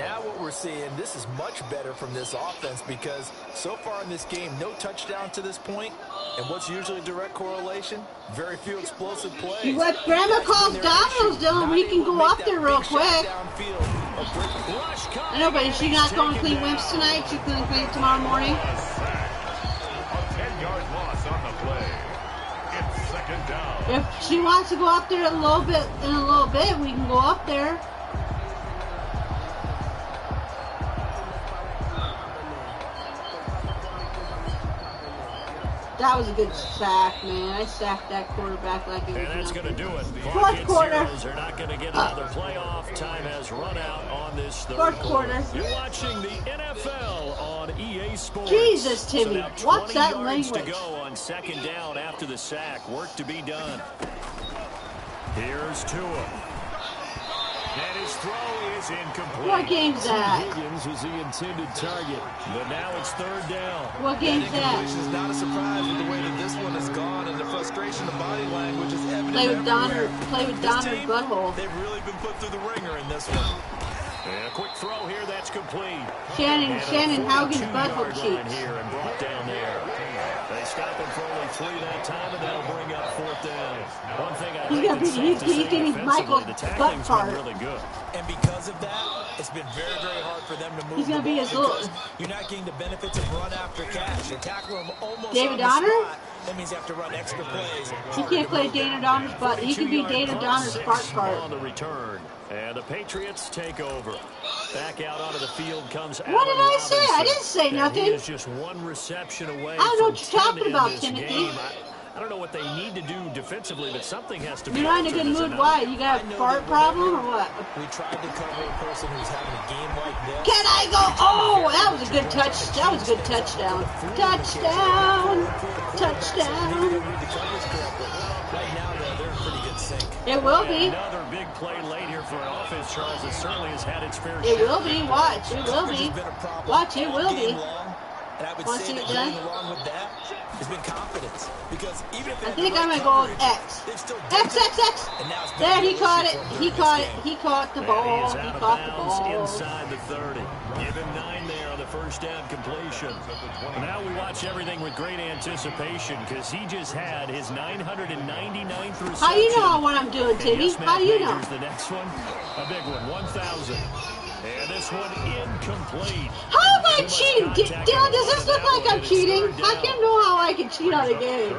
now what we're seeing, this is much better from this offense because so far in this game, no touchdown to this point. And what's usually a direct correlation? Very few explosive plays. What Grandma calls dominoes, Dylan, we can go up there real quick. I know, but is she not going to clean Wimps tonight? She's going to clean it tomorrow morning. A 10-yard loss on the play. It's second down. If she wants to go up there in a little bit, we can go up there. That was a good sack, man. I sacked that quarterback like it was And that's going to do it. Fourth quarter. They're not going to get another playoff. Time has run out on this third Fourth quarter. You're watching the NFL on EA Sports. Jesus, Timmy. So What's that yards language? to go on second down after the sack. Work to be done. Here's Tua. And his throw is incomplete. What game's that? Higgins was the intended target, but now it's third down. What game's that? It's not a surprise with the way that this one has gone, and the frustration of body language is evident. Play with Donner's team, butthole. They've really been put through the ringer in this one. And a quick throw here, that's complete. Shannon Haugen's butthole 42-yard line cheeks. here and brought down there. They stop him for only 3 that time, and that'll bring up fourth down. One thing I think that's safe to say Michael's defensively, the butt tackling's part. been really good. And because of that, it's been very, very hard for them to move. He's gonna the be ball his little. because you're not getting the benefits of run after catch. You tackle him almost David on the Donner? spot. That means you have to run extra plays. He can't play Dana Donner's butt. He can be Dana Donner's spark part. On the return. And the Patriots take over. Back out onto the field comes What did I say? I didn't say nothing. He is just one reception away. I don't know from what you're talking 10 in about, this Timothy. game. I don't know what they need to do defensively, but something has to be. You're not in a good mood. Why? You got a fart problem or what? We tried to cover a person who's having a game like this. Can I go? Oh, that was a good touch. That was a good touchdown. Touchdown. Touchdown. Right now, though, they're in pretty good sync. It will be. Another big play late here for an offense, Charles, that certainly has had its fair It share. will be. Watch. It will be. Watch. It will be. And I would Once say it's that done. going along with that has been confidence. Because even if I think I'm going to go with X. X. There, he caught it. He caught it. He caught the ball. He caught the ball. Inside the 30. Give him 9 there on the first down completion. Now we watch everything with great anticipation because he just had his 999th reception. How do you know what I'm doing, Timmy? How do you know? The next one, a big one, 1,000. And this one incomplete. How am I cheating? Dylan, does this look like I'm cheating? I can't know how I can cheat on a game.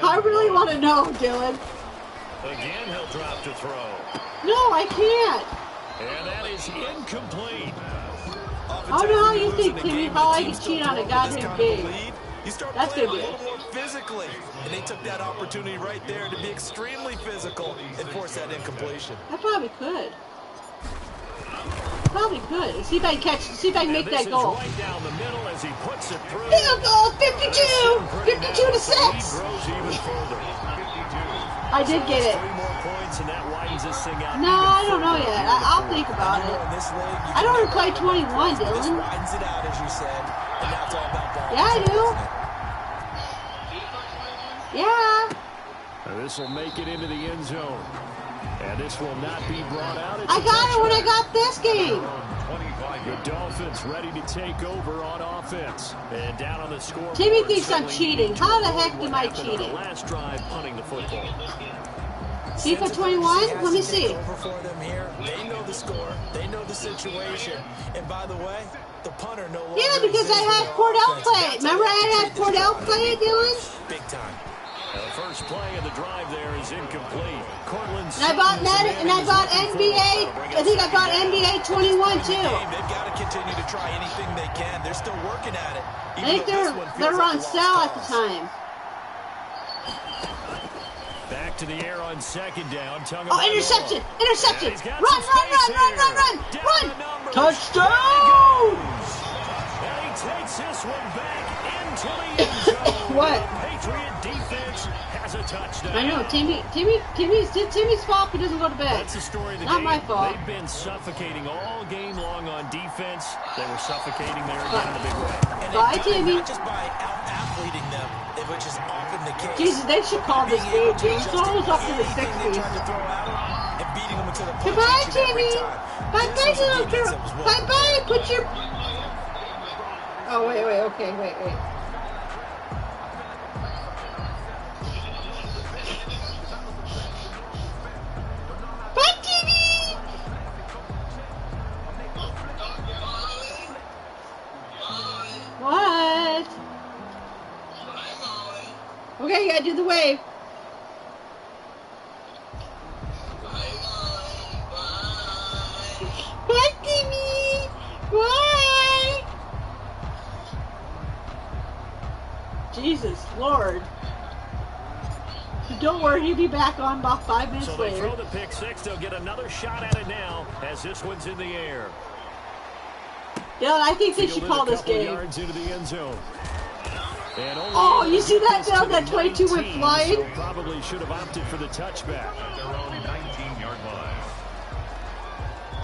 I really want to know, Dylan. Again, he'll drop to throw. No, I can't. And that is incomplete. I don't know how you think, Timmy, how I can cheat on a goddamn game. That's going to be a it. little more physically. And they took that opportunity right there to be extremely physical and force that incompletion. I probably could. Probably could. See if I can make that goal. Right down the middle as he puts it through. Field goal, 52! 52 to 6! I did get it. 3 more points and that widens this thing out. No, I don't know yet. I'll think about it. I don't want to play 21, This Dylan. widens it out, as you said. And now it's all about ball. Yeah, I do. Yeah. This will make it into the end zone. And this will not be brought out. I got it when I got this game. The Dolphins ready to take over on offense. And down on the scoreboard. Timmy thinks I'm cheating. How the heck am I cheating? Last drive punting the football. FIFA 21? Let me see. Over for them here. They know the score. They know the situation. And by the way, the punter no longer. Yeah, because I had Cordell play it. Remember I had Cordell play it, Dylan? Big time. The first play of the drive there is incomplete. Cortland. And I bought NBA. I think I bought NBA 21 too. They've got to continue to try anything they can. They're still working at it. I think they're on sale at the time. Back to the air on second down. Oh, interception! Interception! Run! Touchdown! And he takes this one back into the end zone. What? Patriot defense has a touchdown. I know, Timmy's fault if he doesn't go to bed. That's the story of the Not game. my fault. They've been suffocating all game long on defense. They were suffocating there again in a big way. Bye, Timmy. Not just by out-athleting them, which is often the case. Jesus, they should call this game, James. It's almost up to the 60s. And beating them into the Goodbye, Timmy. Bye-bye, little girl. Bye-bye. Put your... Oh, wait. Okay, wait. Bye, Timmy. What? Okay, you gotta do the wave. Bye, Timmy. Bye. Jesus Lord. Don't worry, he'll be back on about 5 minutes so they later. throw the pick six. They'll get another shot at it now as this one's in the air. Yeah, I think they should call this game. Yards into the end zone. Oh, you see that down? That 22 went flying? So probably should have opted for the touchback. Their own 19-yard line.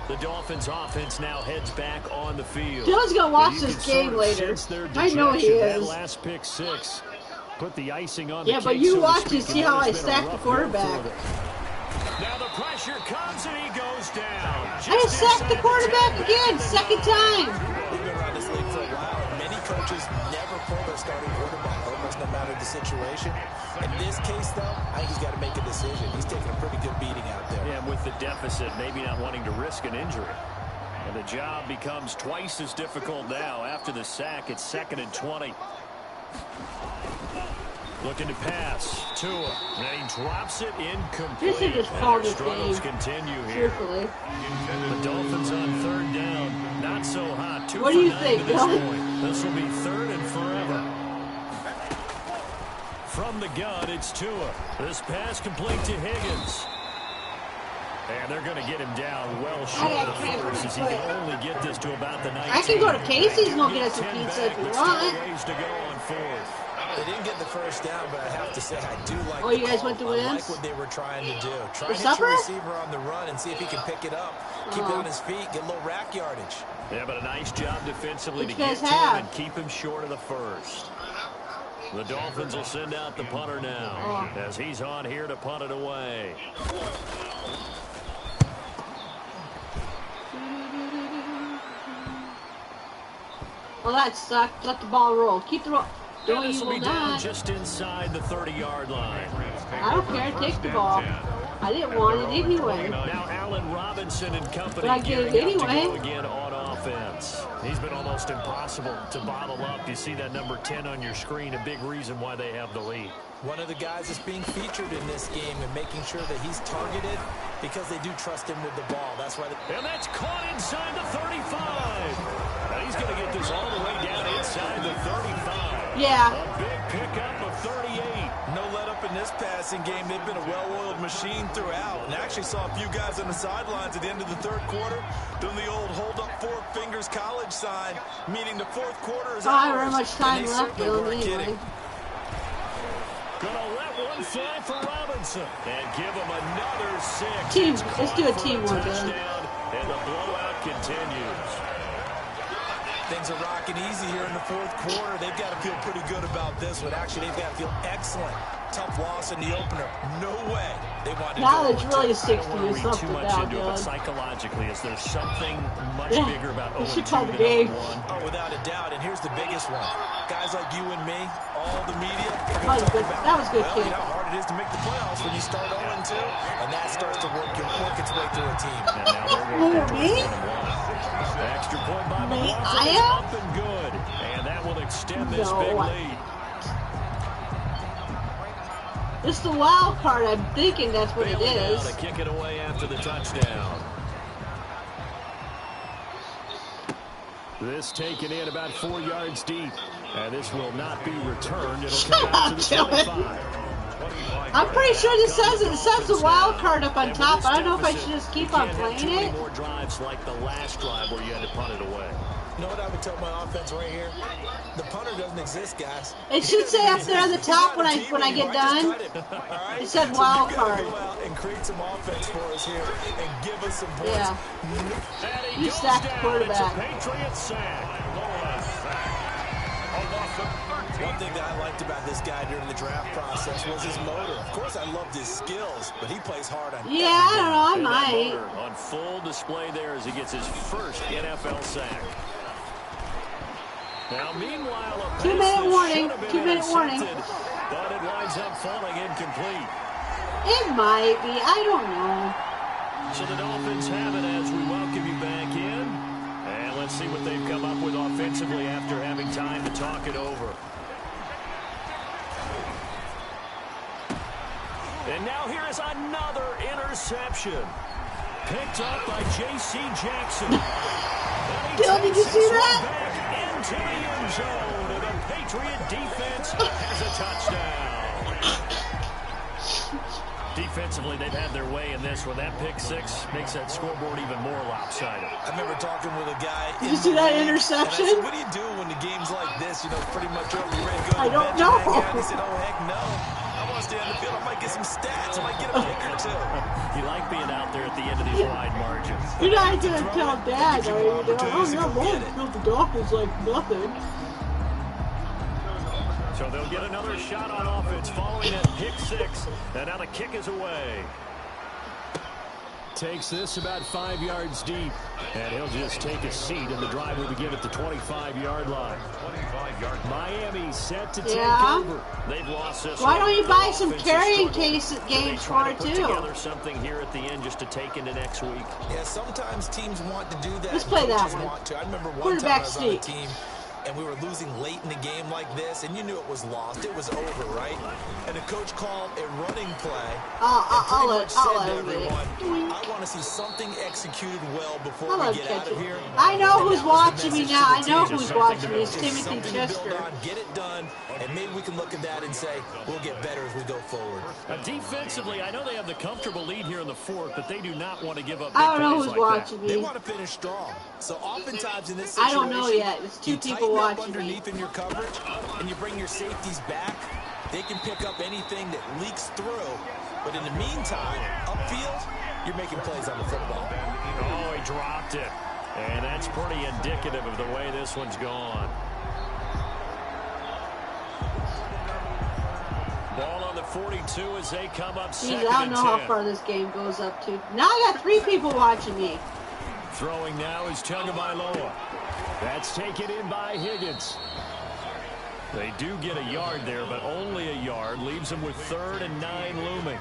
The Dolphins offense now heads back on the field. Joe's gonna watch this game later. I know he is. That last pick six put the icing on yeah, the but cake, you so watch and see how I stack the quarterback. Now the pressure comes and he goes down. I just sacked the quarterback again, second time. We've been around this league for a while. Many coaches never pull their starting quarterback, almost no matter the situation. In this case, though, I think he's got to make a decision. He's taking a pretty good beating out there. Yeah, with the deficit, maybe not wanting to risk an injury. And the job becomes twice as difficult now. After the sack, it's 2nd and 20. Looking to pass. Tua. And he drops it incomplete. They should just call this Struggles game. continue here. Truthfully. The Dolphins on 3rd down. Not so hot. 2 What do for you 9 think, to this Doug? point. This will be 3rd and forever. From the gun, it's Tua. This pass complete to Higgins. And they're going to get him down well short of the first as he can only get this to about the 19. I can go to Casey's and go get us a pizza if you want. Ways to go on 4th. They didn't get the first down, but I have to say I do like. Oh, you guys went to I like Wynn's? what they were trying to do. Try For to hit supper? your receiver on the run and see if he can pick it up. Keep it on his feet, get a little rack yardage. Yeah, but a nice job defensively to What you get guys to have? him and keep him short of the first. The Dolphins will send out the punter now as he's on here to punt it away. Well, that sucked. Let the ball roll. Keep the roll. No, This you will will be down not. just inside the 30-yard line. I don't care. Take the ball. I didn't want it anyway. Now Allen Robinson and company But I get it gearing up to anyway. go again on offense. He's been almost impossible to bottle up. You see that number 10 on your screen, a big reason why they have the lead. One of the guys that's being featured in this game and making sure that he's targeted because they do trust him with the ball. That's why. And that's caught inside the 35. Now he's going to get this all the way down inside the 35. Yeah. A big pickup of 38. No let up in this passing game. They've been a well-oiled machine throughout. And actually saw a few guys on the sidelines at the end of the 3rd quarter doing the old hold up 4 fingers college sign, meaning the 4th quarter is I ours. don't have much time And they left, certainly Dylan, weren't anyway. kidding. Gonna let one fly for Robinson and give him another 6. Team, It's let's do a caught for team one, Dylan. touchdown, and the blowout continues. Things are rocking easy here in the 4th quarter. They've got to feel pretty good about this one. Actually, they've got to feel excellent. Tough loss in the opener. No way they wanted to Knowledge do it. really I sticks don't to want you to read too something much now, into it, but Dylan. psychologically, is there something much Yeah, bigger about we 0-2 should call the than game. 0-1? Oh, without a doubt. And here's the biggest one. Guys like you and me, all the media, That was good. That was good, well, kid. you know how hard it is to make the playoffs when you start 0-2, and that starts to work its way through a team. And now they're working Me? The extra point by Me? McLaughlin I is am? up and good. And that will extend this No, big I- lead. It's the wild card. I'm thinking that's what it Bailey now is. to kick it away after the touchdown. This taken in about 4 yards deep. And this will not be returned. It'll come out to the 25. I'm pretty sure this says it. It says the wild card up on top. I don't know if I should just keep on playing too many it. more drives like the last drive where you had to punt it away. You know what I would tell my offense right here? The punter doesn't exist, guys. It should say up there on the top when I get done. It said wild card. Go out and create some offense for us here and give us some points. Yeah. And he You goes sacked the down. quarterback. It's a Patriot sack. A loss of 13. One thing that I liked about this guy during the draft process was his motor. Of course, I loved his skills, but he plays hard on Yeah, I don't know, I might. On full display there as he gets his first NFL sack. Now, meanwhile, a 2-minute warning. 2-minute warning. But it winds up falling incomplete. It might be. I don't know. So the Dolphins have it as we welcome you back in. And let's see what they've come up with offensively after having time to talk it over. And now here is another interception. Picked up by J.C. Jackson. Bill, did you see that? Into the end zone. And the Patriot defense has a touchdown. Defensively, they've had their way in this one. That pick six makes that scoreboard even more lopsided. I remember talking with a guy. Did you see that interception? I said, what do you do when the game's like this? You know, pretty much over. You ready to go to I the don't bench? know. He said, oh, heck no. I want to stay on the field. I might get some stats. I might get a pick or two. You like being out there at the end of these wide margins. You're not going to tell Dad, are you? Oh, yeah, Mom killed the Dolphins like nothing. So they'll get another shot on offense following that pick six. And now the kick is away. Takes this about 5 yards deep. And he'll just take a seat, and the drive will begin at the 25-yard line. Miami set to take over. They've lost this. Why don't you buy some carrying case games for it, too? Together something here at the end just to take into next week. Yeah, sometimes teams want to do that. Let's play that one. Want to. I remember one time I was on a team, and we were losing late in the game like this, and you knew it was lost. It was over, right? And the coach called a running play. I'll let everyone, I want to see something executed well before we get out of here. I know who's watching me now. I know who's watching me. It's Timothy Chester. Get it done, and maybe we can look at that and say we'll get better as we go forward. Defensively, I know they have the comfortable lead here in the fourth, but they do not want to give up. I don't know who's watching me. They want to finish strong. So oftentimes in this situation, I don't know yet. It's two people watching underneath in your coverage, and you bring your safeties back. They can pick up anything that leaks through. But in the meantime, upfield, you're making plays on the football. Oh, he dropped it. And that's pretty indicative of the way this one's gone. Ball on the 42 as they come up second and 10. I don't know how far this game goes up to. Now I got 3 people watching me. Throwing now is Tagovailoa. That's taken in by Higgins. They do get a yard there, but only a yard. Leaves them with 3rd and 9 looming.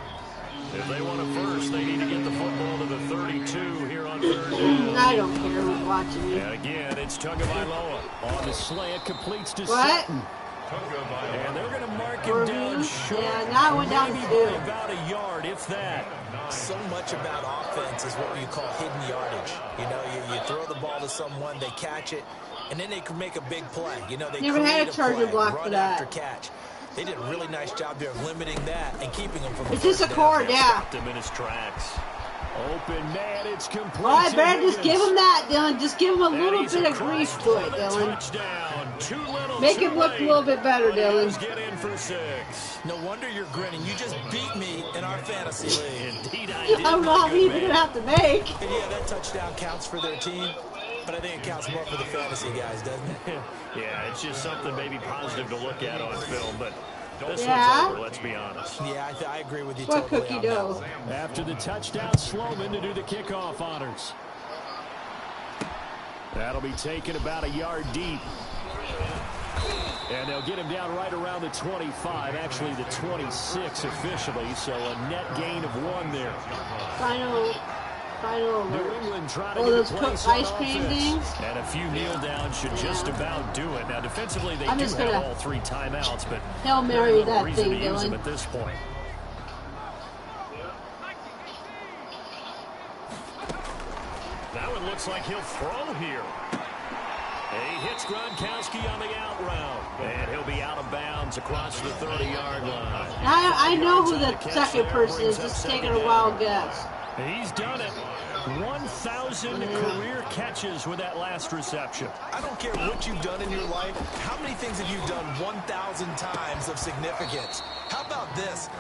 If they want a first, they need to get the football to the 32 here on 3rd down. I don't care who's watching me. And again, it's Tagovailoa. On the slant, completes to what? Sutton. And they're going to mark him down short. Yeah, now I went down maybe 2. by about a yard, if that. So much about offense is what you call hidden yardage. You know, you throw the ball to someone, they catch it, and then they can make a big play. You know, they never had a charger block run for that. After catch. They did a really nice job there of limiting that and keeping them from. It's just a cord, yeah. Stopped him in his tracks. Open man, it's complete. Well, I better just give him that, Dylan. Just give him a little bit of grease to it, Dylan. Make him look a little bit better, Dylan. Get in for 6. No wonder you're grinning. You just beat me in our fantasy league. Indeed, I did. I don't know how many you're gonna have to make. And yeah, that touchdown counts for their team, but I think it counts more for the fantasy guys, doesn't it? Yeah, it's just something maybe positive to look at on film, but this one's over, let's be honest. Yeah, I agree with you what totally. Cookie dough. After the touchdown, Sloman to do the kickoff honors. That'll be taken about a yard deep. And they'll get him down right around the 25, actually the 26 officially, so a net gain of 1 there. Final New England trying to those get cooked ice cream things. And a few kneel downs should just about do it. Now defensively they do have all 3 timeouts, but Hail Mary that reason thing, to use them Dylan. at this point. Now it looks like he'll throw here. He hits Gronkowski on the out route, and he'll be out of bounds across the 30-yard line. I know who the second person is, just taking a wild guess. He's done it. 1,000 career catches with that last reception. I don't care what you've done in your life. How many things have you done 1,000 times of significance? How about this?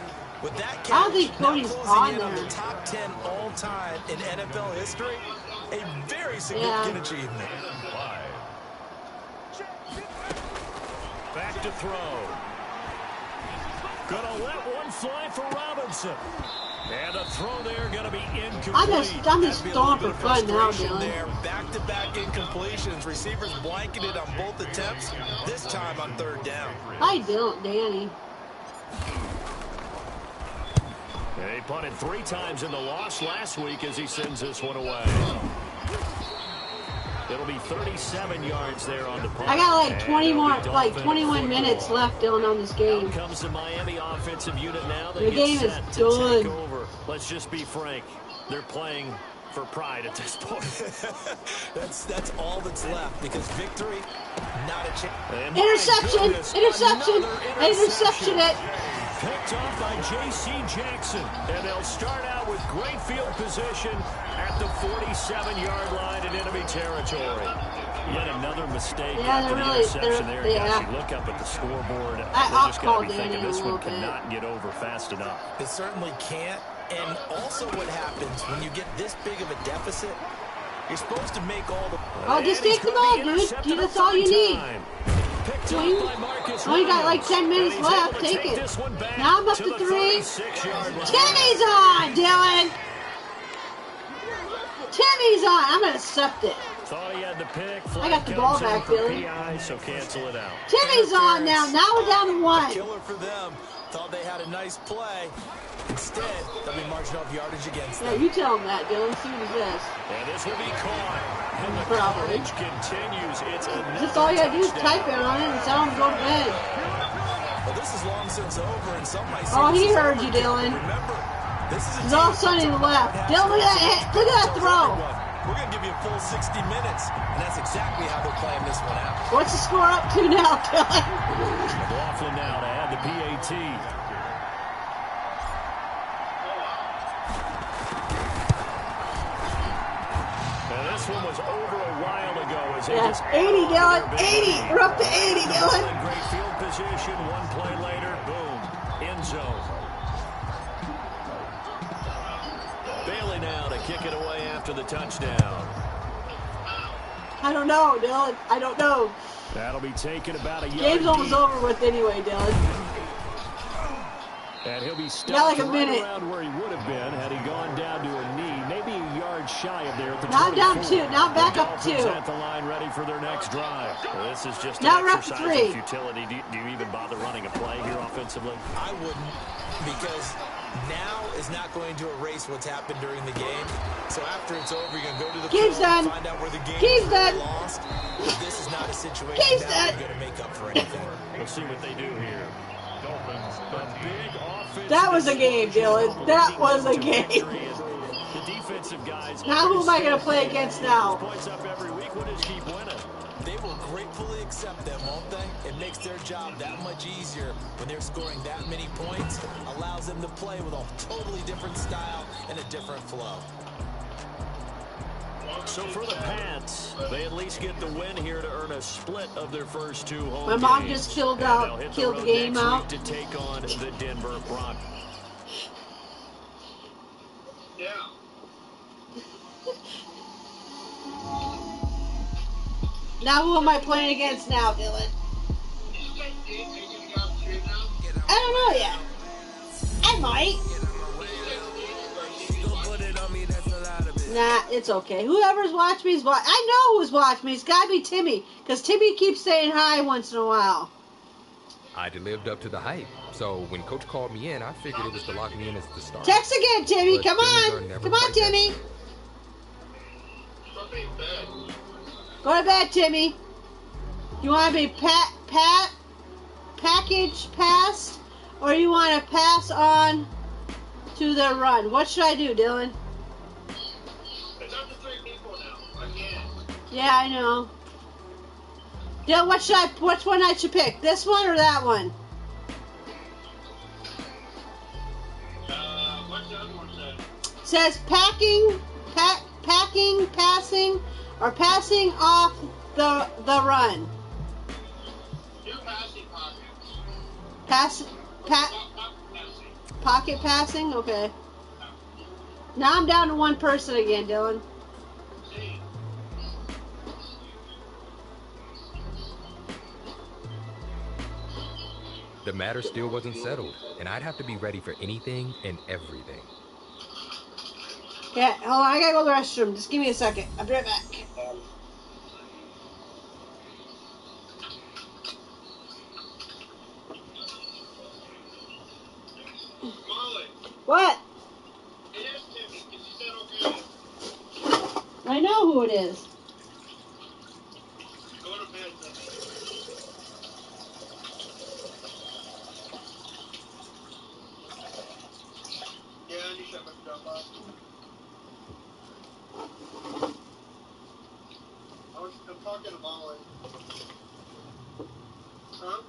With that catch, I don't think Cody's on on there. the top 10 all-time in NFL history, a very significant achievement. Back to throw. Gonna let one fly for Robinson. And a throw there gonna be incomplete. I'm just throwing for fun now, Dylan. Back-to-back incompletions. Receivers blanketed on both attempts. This time on third down. Hi, Dylan, Danny. He punted 3 times in the loss last week as he sends this one away. It'll be 37 yards there on the punt. I got like 20 more, like 21 minutes left, Dylan, on this game. Out comes the Miami offensive unit now. The game is done. Let's just be frank. They're playing for pride at this point. that's all that's left because victory, not a chance. Interception! Interception! Interception it! Picked off by J.C. Jackson. And they'll start out with great field position at the 47-yard line in enemy territory. Yet another mistake after the interception there. Guys, you look up at the scoreboard. They just got to be thinking this one cannot get over fast enough. It certainly can't. And also what happens when you get this big of a deficit, you're supposed to make all the... Oh, just take the ball, dude. That's all you need. Oh, you got like 10 minutes left. Take it. Now I'm up to 3. Timmy's on, Dylan. Timmy's on. I'm going to accept it. Thought he had the pick. I got the ball back, Billy. So cancel it out. Timmy's on now. Now we're down to 1. Killer for them. Thought they had a nice play. Instead, they'll be marching off yardage against them. Yeah, you tell them that, Dylan. See what he says. And this will be caught. And the Probably. coverage continues. It's just all you gotta do is type it on it and tell him to go to bed. Well, this is long since over, and some might say oh, he heard you, Dylan. Remember, this is it's all sunny to the left. Dylan, look at that throw. We're gonna give you a full 60 minutes, and that's exactly how they're playing this one out. What's the score up to now, Dylan? McLaughlin now to add the PAT. This one was over a while ago. As 80, Dylan. 80. We're up to 80, Dylan. Great field position. One play later, boom, end zone. Bailey now to kick it away after the touchdown. I don't know, Dylan. I don't know. That'll be taken about a yard. Game's almost over with anyway, Dylan. And he'll be stopped like a minute. around where he would have been had he gone down to a knee, maybe a yard shy of there at the now 24. Down 2. Now back up 2. At the line, ready for their next drive. Well, this is just now an we're up to exercise 3. of futility. Do you even bother running a play here offensively? I wouldn't, because now is not going to erase what's happened during the game. So after it's over, you're going to go to the field and find out where the game is lost. This is not a situation now you're going to make up for anything. We'll see what they do here. That was a game, Dylan. That was a game. The defensive guys. Now who am I going to play against now? Points up every week. We'll just keep winning. They will gratefully accept them, won't they? It makes their job that much easier when they're scoring that many points. Allows them to play with a totally different style and a different flow. So for the Pats, they at least get the win here to earn a split of their first 2 home My mom games. just killed the game out. To take on the Denver Broncos. Yeah. Now who am I playing against now, Dylan? I don't know yet. I might. Nah, it's okay. Whoever's watched me is watching. I know who's watched me. It's got to be Timmy. Because Timmy keeps saying hi once in a while. I lived up to the hype. So when Coach called me in, I figured it was to lock me in as the starter. Text again, Timmy. But come on. Come on, Timmy. Go to bed, Timmy. You want to be package passed? Or you want to pass on to the run? What should I do, Dylan? It's up to 3 people now. Again. Yeah, I know. Dylan, which one I should pick? This one or that one? What's the other one say? Says packing, passing, or passing off the run. Do passing pockets. Pocket passing? Okay. Now I'm down to 1 person again, Dylan. The matter still wasn't settled, and I'd have to be ready for anything and everything. Yeah, hold on, I gotta go to the restroom. Just give me a second. I'll be right back. Molly, What? it is Timmy, because you said okay. I know who it is. Go to bed, Timmy. Yeah, you shut my stuff off. I'm talking to Molly. Huh?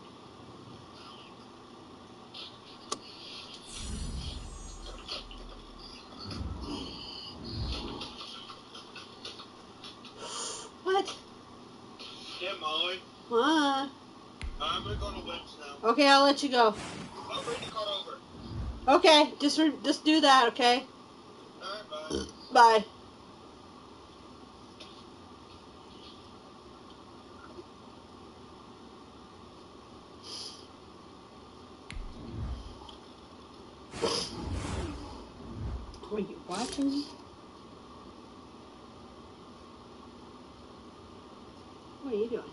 What? Yeah, Molly. What? I'm gonna go to Lynn's now. Okay, I'll let you go. I'll bring the car over. Okay, just do that, okay? Alright, bye. Bye. Are you watching me? What are you doing?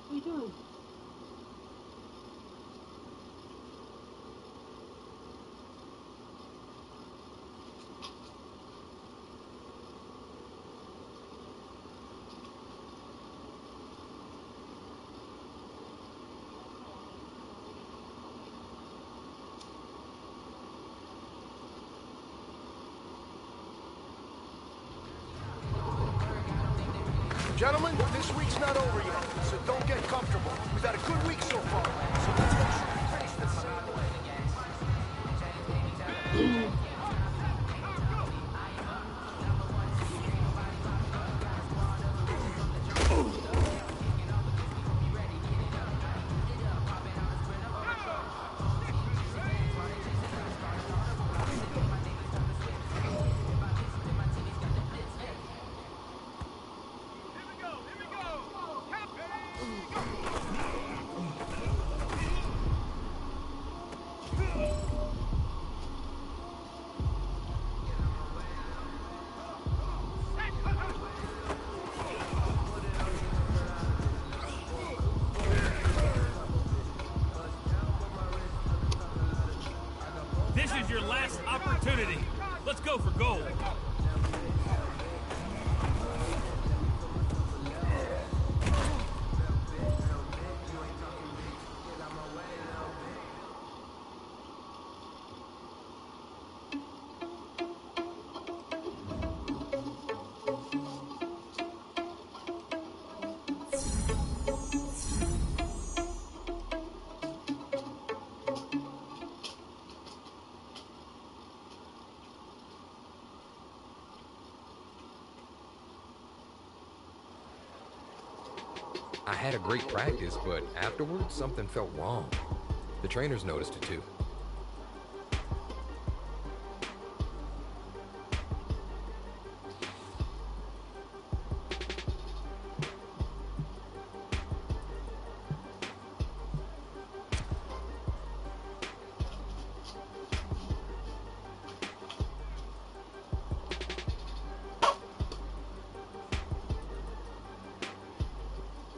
What are you doing? Gentlemen, this week's not over yet, so don't get comfortable. We've had a good week so far, so let's make sure we finish the same way. This is your last opportunity. Let's go for gold. I had a great practice, but afterwards something felt wrong. The trainers noticed it too.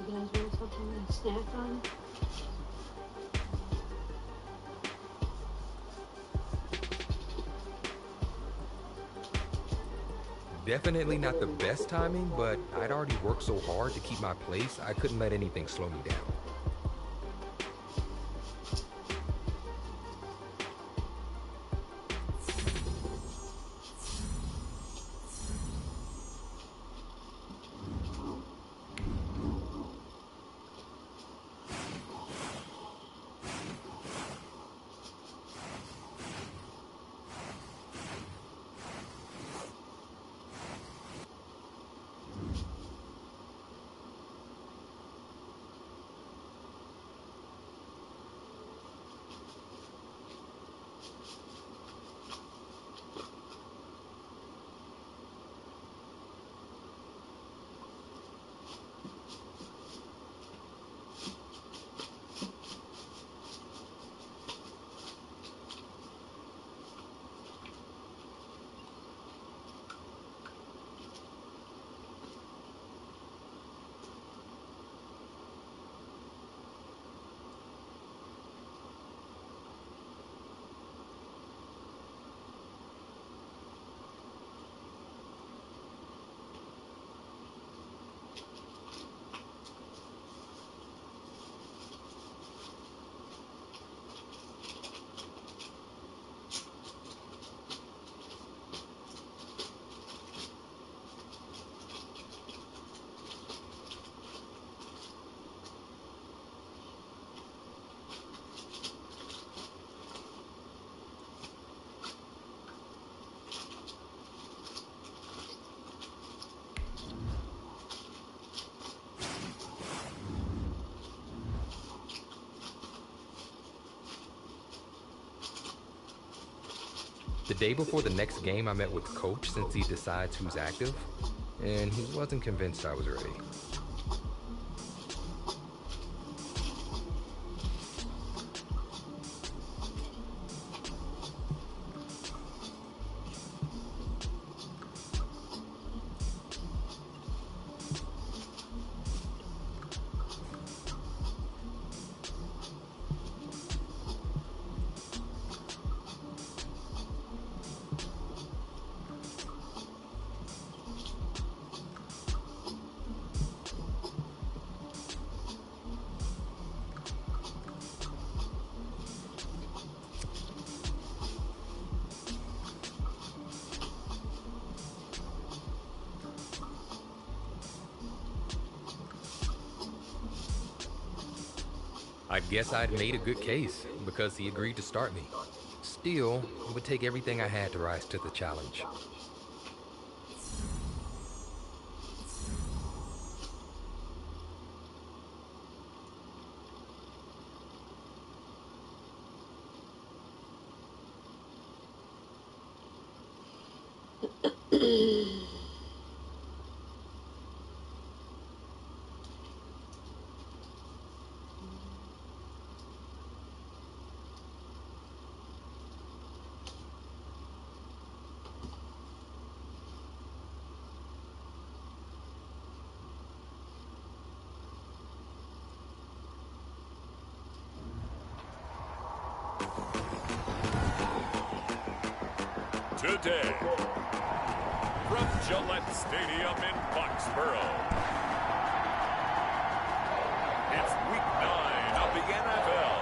You guys want something to snack on? Definitely not the best timing, but I'd already worked so hard to keep my place, I couldn't let anything slow me down. The day before the next game, I met with Coach since he decides who's active, and he wasn't convinced I was ready. I guess I'd made a good case because he agreed to start me. Still, it would take everything I had to rise to the challenge. Today, from Gillette Stadium in Foxborough, it's Week 9 of the NFL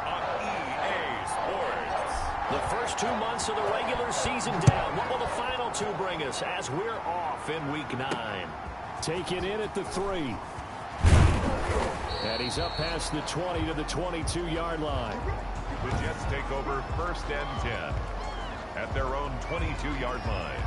on EA Sports. The first 2 months of the regular season down. What will the final 2 bring us as we're off in Week 9? Take it in at the 3. And he's up past the 20 to the 22-yard line. The Jets take over 1st and 10. At their own 22-yard line.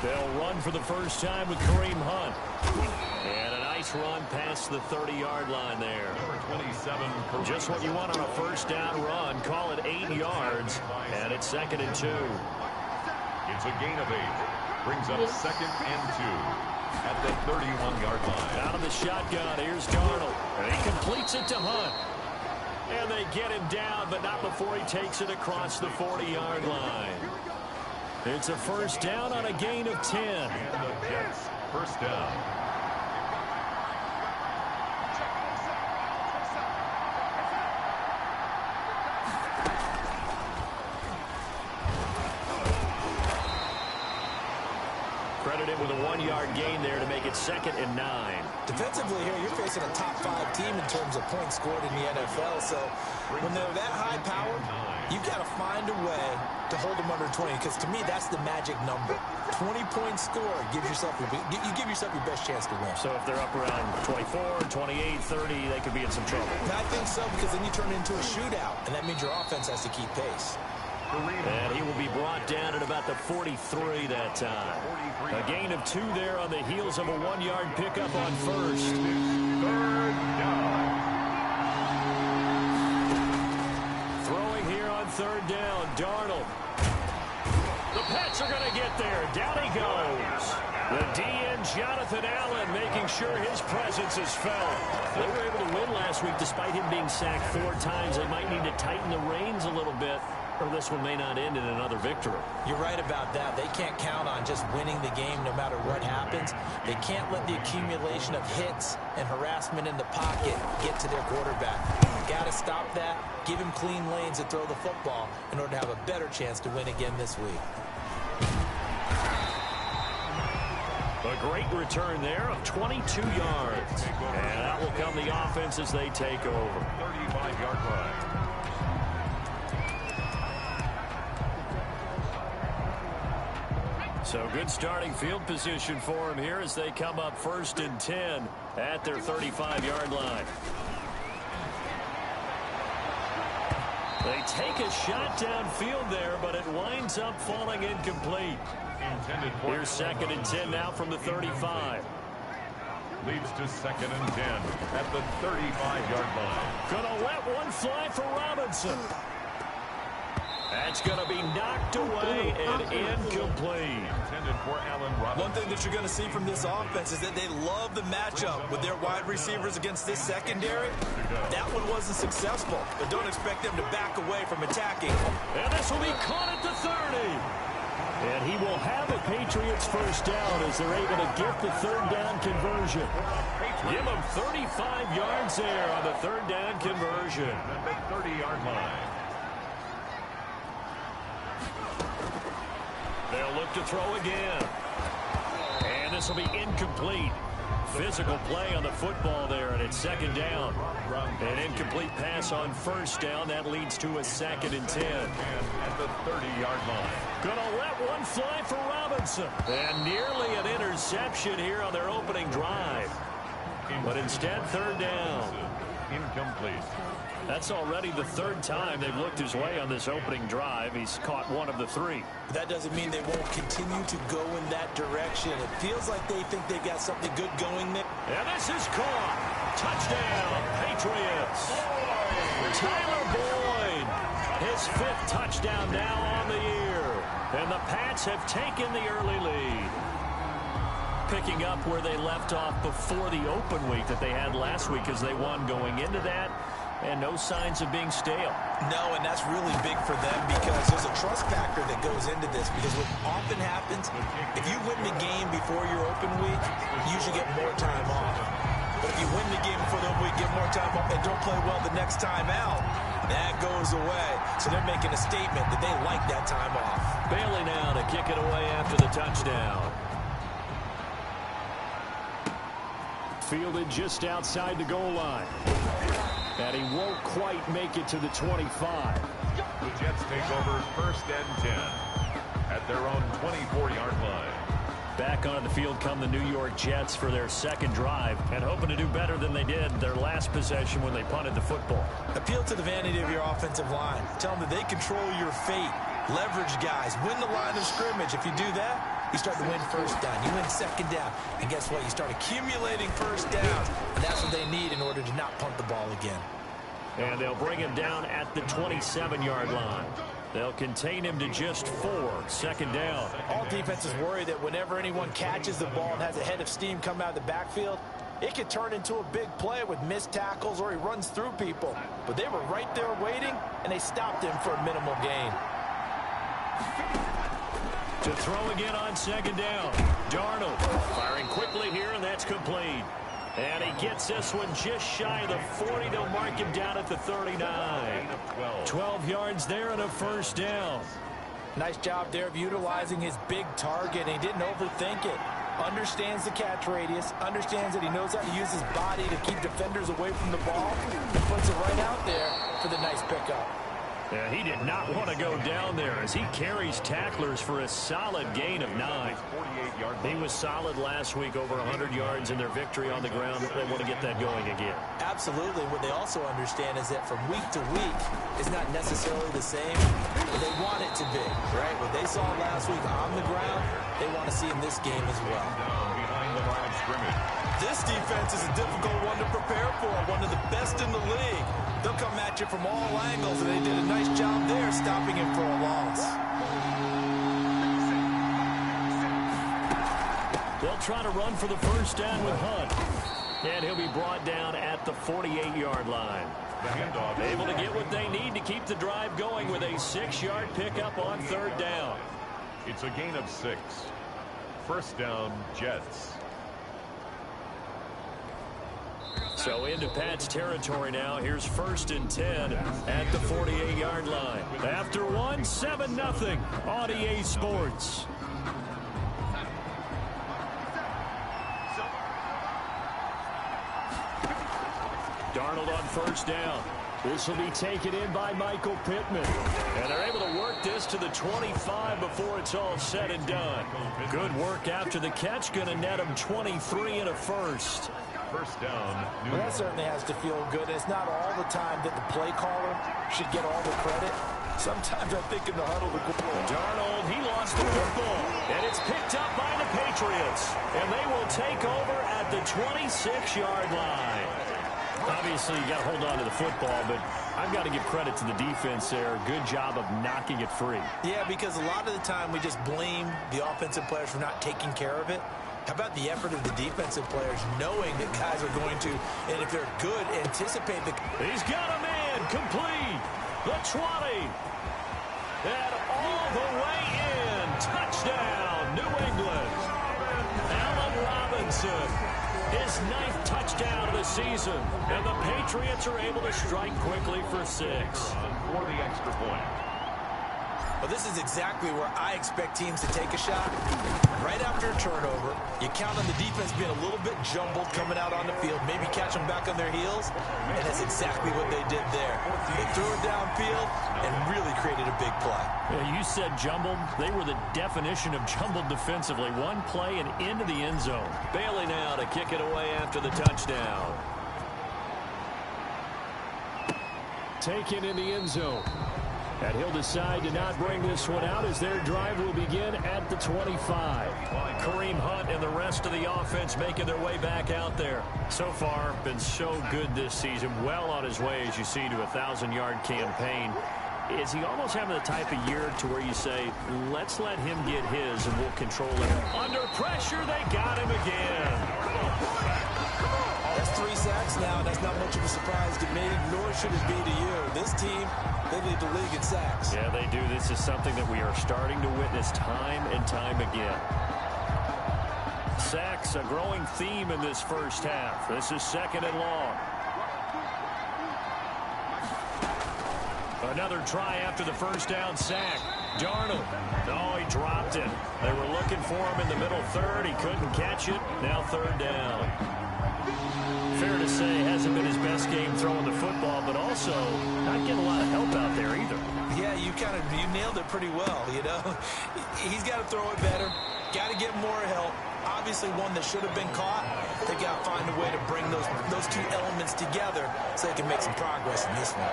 They'll run for the first time with Kareem Hunt. And a nice run past the 30-yard line there. Number 27. Just what you want on a first down run. Call it 8 yards. And it's 2nd and 2. It's a gain of 8. Brings up 2nd and 2 at the 31-yard line. Out of the shotgun, here's Darnold. And he completes it to Hunt. And they get him down, but not before he takes it across the 40-yard line. It's a first down on a gain of 10. And the Jets first down. Credited with a 1-yard gain there to make it 2nd and 9. Defensively here, you're facing a top 5 team in terms of points scored in the NFL. So when they're that high powered, you've got to find a way to hold them under 20. Because to me, that's the magic number. 20-point score gives yourself you give yourself your best chance to win. So if they're up around 24, 28, 30, they could be in some trouble. And I think so, because then you turn it into a shootout, and that means your offense has to keep pace. And he will be brought down at about the 43 that time. A gain of 2 there on the heels of a 1-yard pickup on first. 3rd down. Throwing here on 3rd down, Darnold. The Pats are going to get there. Down he goes. The DN, Jonathan Allen, making sure his presence is felt. They were able to win last week despite him being sacked 4 times. They might need to tighten the reins a little bit, or this one may not end in another victory. You're right about that. They can't count on just winning the game no matter what happens. They can't let the accumulation of hits and harassment in the pocket get to their quarterback. Got to stop that, give him clean lanes to throw the football in order to have a better chance to win again this week. A great return there of 22 yards. And that will come the offense as they take over. 35-yard line. So good starting field position for him here as they come up 1st and 10 at their 35-yard line. They take a shot downfield there, but it winds up falling incomplete. Here's 2nd and 10 now from the 35. Leads to 2nd and 10 at the 35-yard line. Gonna let one fly for Robinson. That's going to be knocked away and incomplete. Intended for Allen Robinson. One thing that you're going to see from this offense is that they love the matchup with their wide receivers against this secondary. That one wasn't successful, but don't expect them to back away from attacking. And this will be caught at the 30. And he will have a Patriots first down as they're able to get the 3rd down conversion. Give them 35 yards there on the 3rd down conversion. At the 30-yard line. They'll look to throw again. And this will be incomplete. Physical play on the football there, and it's 2nd down. An incomplete pass on 1st down. That leads to a 2nd and 10. At the 30-yard line. Gonna let one fly for Robinson. And nearly an interception here on their opening drive. But instead, 3rd down. Incomplete. That's already the 3rd time they've looked his way on this opening drive. He's caught 1 of the 3. That doesn't mean they won't continue to go in that direction. It feels like they think they've got something good going there. And this is caught. Touchdown, Patriots. Tyler Boyd, his 5th touchdown now on the year. And the Pats have taken the early lead. Picking up where they left off before the open week that they had last week as they won going into that. And no signs of being stale. No, and that's really big for them because there's a trust factor that goes into this. Because what often happens, if you win the game before your open week, you usually get more time off. But if you win the game before the open week, get more time off, and don't play well the next time out, that goes away. So they're making a statement that they like that time off. Bailey now to kick it away after the touchdown. Fielded just outside the goal line. And he won't quite make it to the 25. The Jets take over 1st and 10 at their own 24-yard line. Back onto the field come the New York Jets for their 2nd drive and hoping to do better than they did their last possession when they punted the football. Appeal to the vanity of your offensive line. Tell them that they control your fate. Leverage guys. Win the line of scrimmage. If you do that, you start to win 1st down. You win 2nd down. And guess what? You start accumulating 1st downs. And that's what they need in order to not punt the ball again. And they'll bring him down at the 27-yard line. They'll contain him to just 4. 2nd down. All defenses worry that whenever anyone catches the ball and has a head of steam come out of the backfield, it could turn into a big play with missed tackles or he runs through people. But they were right there waiting, and they stopped him for a minimal gain. To throw again on 2nd down. Darnold firing quickly here, and that's complete. And he gets this one just shy of the 40. They'll mark him down at the 39. 12 yards there and a 1st down. Nice job there of utilizing his big target. He didn't overthink it. Understands the catch radius. Understands that he knows how to use his body to keep defenders away from the ball. He puts it right out there for the nice pickup. Yeah, he did not want to go down there as he carries tacklers for a solid gain of 9. He was solid last week, over 100 yards in their victory on the ground. They want to get that going again. Absolutely. What they also understand is that from week to week is not necessarily the same, but they want it to be, right? What they saw last week on the ground, they want to see in this game as well. Behind the line of scrimmage. This defense is a difficult one to prepare for, one of the best in the league. They'll come at you from all angles, and they did a nice job there stopping him for a loss. They'll try to run for the 1st down with Hunt. And he'll be brought down at the 48-yard line. Able to get what they need to keep the drive going with a 6-yard pickup on 3rd down. It's a gain of 6. 1st down, Jets. So into Pat's territory now. Here's 1st and 10 at the 48-yard line. After one, 7-0 on EA Sports. Darnold on 1st down. This will be taken in by Michael Pittman. And they're able to work this to the 25 before it's all said and done. Good work after the catch. Going to net him 23 and a 1st. First down. Well, that certainly has to feel good. It's not all the time that the play caller should get all the credit. Sometimes I think in the huddle, the Darnold, he lost the football. And it's picked up by the Patriots. And they will take over at the 26-yard line. Obviously, you got to hold on to the football, but I've got to give credit to the defense there. Good job of knocking it free. Yeah, because a lot of the time we just blame the offensive players for not taking care of it. How about the effort of the defensive players knowing that guys are going to, and if they're good, anticipate the... He's got a man complete. The 20. And all the way in. Touchdown, New England. Allen Robinson. His 9th touchdown of the season. And the Patriots are able to strike quickly for 6. For the extra point. Well, this is exactly where I expect teams to take a shot. Right after a turnover, you count on the defense being a little bit jumbled coming out on the field, maybe catch them back on their heels, and that's exactly what they did there. They threw it downfield and really created a big play. Yeah, you said jumbled. They were the definition of jumbled defensively. One play and into the end zone. Bailey now to kick it away after the touchdown. Taken in the end zone. And he'll decide to not bring this one out as their drive will begin at the 25. Kareem Hunt and the rest of the offense making their way back out there. So far, been so good this season. Well on his way, as you see, to a 1,000-yard campaign. Is he almost having the type of year to where you say, let's let him get his and we'll control it? Under pressure, they got him again. That's 3 sacks now, and that's not much of a surprise to me, nor should it be to you. This team, they lead the league in sacks. Yeah, they do. This is something that we are starting to witness time and time again. Sacks, a growing theme in this first half. This is 2nd and long. Another try after the first down sack. Darnold. Oh, he dropped it. They were looking for him in the middle third. He couldn't catch it. Now 3rd down. Fair to say, hasn't been his best game throwing the football, but also not getting a lot of help out there either. Yeah, you nailed it pretty well, you know. He's got to throw it better. Got to get more help. Obviously one that should have been caught. They got to find a way to bring those two elements together so they can make some progress in this one.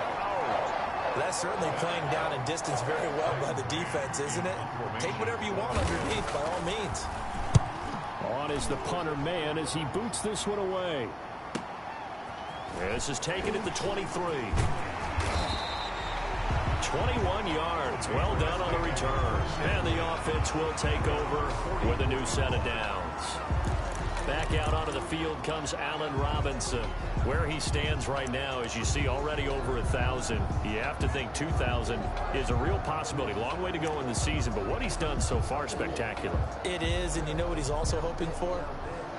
That's certainly playing down in distance very well by the defense, isn't it? Take whatever you want underneath, by all means. On is the punter man as he boots this one away. This is taken at the 23. 21 yards. Well done on the return. And the offense will take over with a new set of downs. Back out onto the field comes Allen Robinson. Where he stands right now, as you see, already over 1,000. You have to think 2,000 is a real possibility. Long way to go in the season, but what he's done so far, spectacular. It is, and you know what he's also hoping for?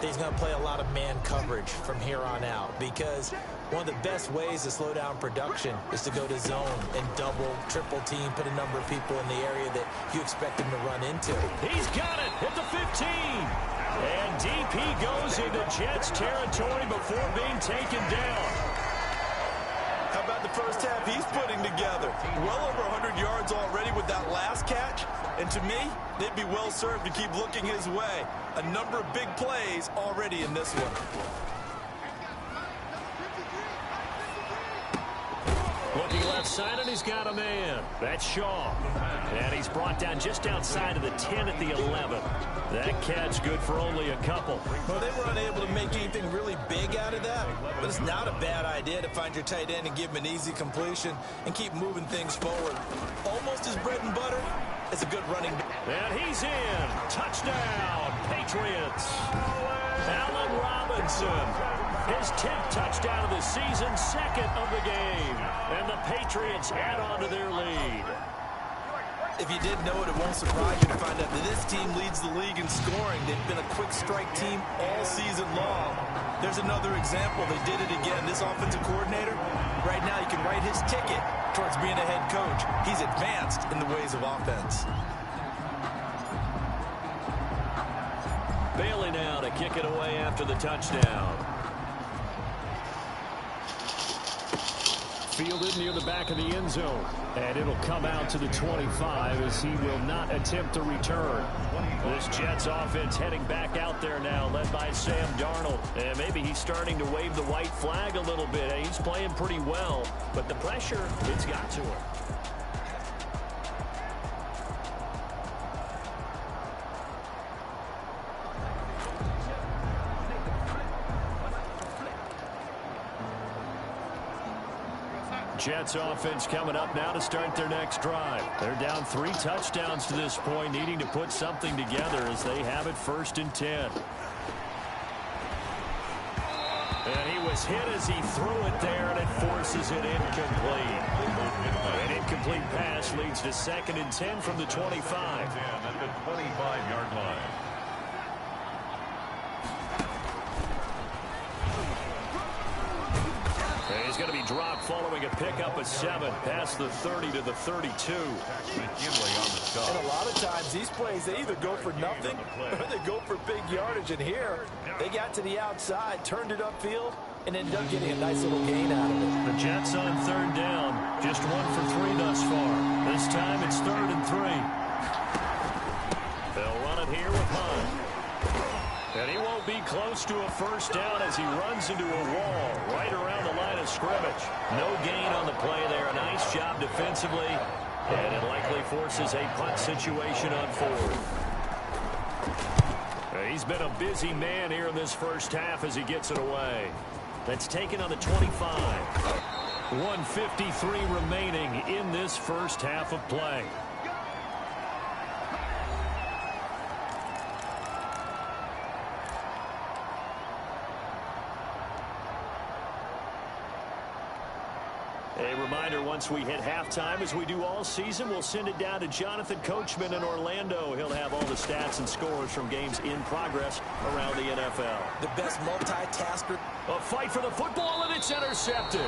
He's going to play a lot of man coverage from here on out, because one of the best ways to slow down production is to go to zone and double, triple team, put a number of people in the area that you expect him to run into. He's got it at the 15. And DP goes into Jets territory before being taken down. How about the first half he's putting together? Well over 100 yards already with that last catch. And to me, they'd be well served to keep looking his way. A number of big plays already in this one. Looking left side, and he's got a man. That's Shaw. And he's brought down just outside of the 10 at the 11. That catch good for only a couple. Well, they were unable to make anything really big out of that, but it's not a bad idea to find your tight end and give him an easy completion and keep moving things forward. Almost his bread and butter. It's a good running. And he's in. Touchdown, Patriots. Allen Robinson. His 10th touchdown of the season, 2nd of the game. And the Patriots add on to their lead. If you didn't know it, it won't surprise you to find out that this team leads the league in scoring. They've been a quick strike team all season long. There's another example. They did it again. This offensive coordinator, right now he can write his ticket towards being a head coach. He's advanced in the ways of offense. Bailey now to kick it away after the touchdown. fielded near the back of the end zone. And it'll come out to the 25 as he will not attempt to return. This Jets offense heading back out there now, led by Sam Darnold. And maybe he's starting to wave the white flag a little bit. He's playing pretty well, but the pressure, it's got to him. Jets offense coming up now to start their next drive. They're down 3 touchdowns to this point, needing to put something together as they have it 1st and 10. And he was hit as he threw it there, and it forces it incomplete. An incomplete pass leads to 2nd and 10 from the 25. At the 25-yard line. He's going to be dropped following a pickup of 7 past the 30 to the 32. And a lot of times these plays, they either go for nothing or they go for big yardage. And here, they got to the outside, turned it upfield, and ended up getting a nice little gain out of it. The Jets on 3rd down, just 1 for 3 thus far. This time it's 3rd and 3. They'll run it here with Hunt. And he won't be close to a 1st down as he runs into a wall right around the line of scrimmage. No gain on the play there. A nice job defensively. And it likely forces a punt situation on 4th. He's been a busy man here in this 1st half as he gets it away. That's taken on the 25. 1:53 remaining in this 1st half of play. A reminder, once we hit halftime, as we do all season, we'll send it down to Jonathan Coachman in Orlando. He'll have all the stats and scores from games in progress around the NFL. The best multitasker. A fight for the football, and it's intercepted.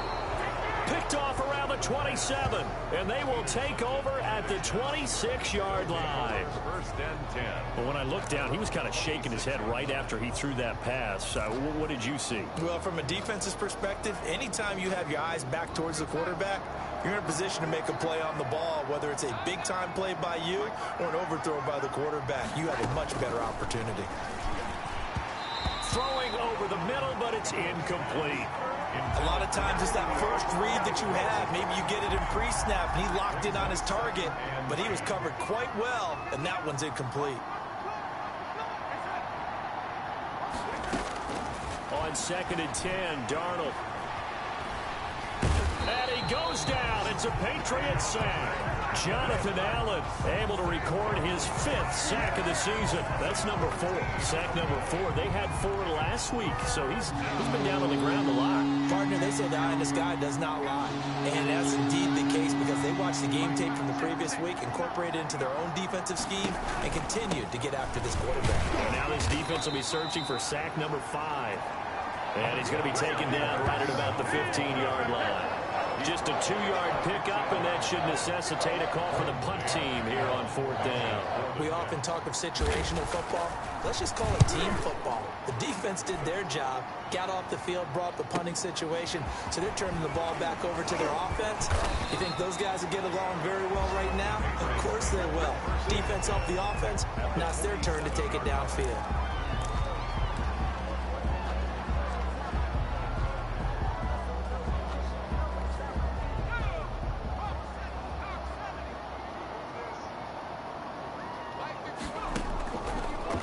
Picked off around the 27, and they will take over at the 26-yard line. 1st and 10. But when I looked down, he was kind of shaking his head right after he threw that pass. What did you see? Well, from a defense's perspective, anytime you have your eyes back towards the quarterback, you're in a position to make a play on the ball, whether it's a big-time play by you or an overthrow by the quarterback. You have a much better opportunity. Throwing over the middle, but it's incomplete. A lot of times it's that first read that you have. Maybe you get it in pre-snap. He locked in on his target, but he was covered quite well, and that one's incomplete. On 2nd and 10, Darnold. And he goes down. It's a Patriot sack. Jonathan Allen able to record his 5th sack of the season. That's number 4. Sack number 4. They had 4 last week, so he's been down on the ground a lot. Partner, they say the eye in the sky does not lie. And that's indeed the case because they watched the game tape from the previous week, incorporated it into their own defensive scheme, and continued to get after this quarterback. And now this defense will be searching for sack number 5. And he's going to be taken down right at about the 15-yard line. Just a 2-yard pickup, and that should necessitate a call for the punt team here on 4th down. We often talk of situational football. Let's just call it team football. The defense did their job, got off the field, brought the punting situation, so they're turning the ball back over to their offense. You think those guys will get along very well right now? Of course they will. Defense helped the offense. Now it's their turn to take it downfield.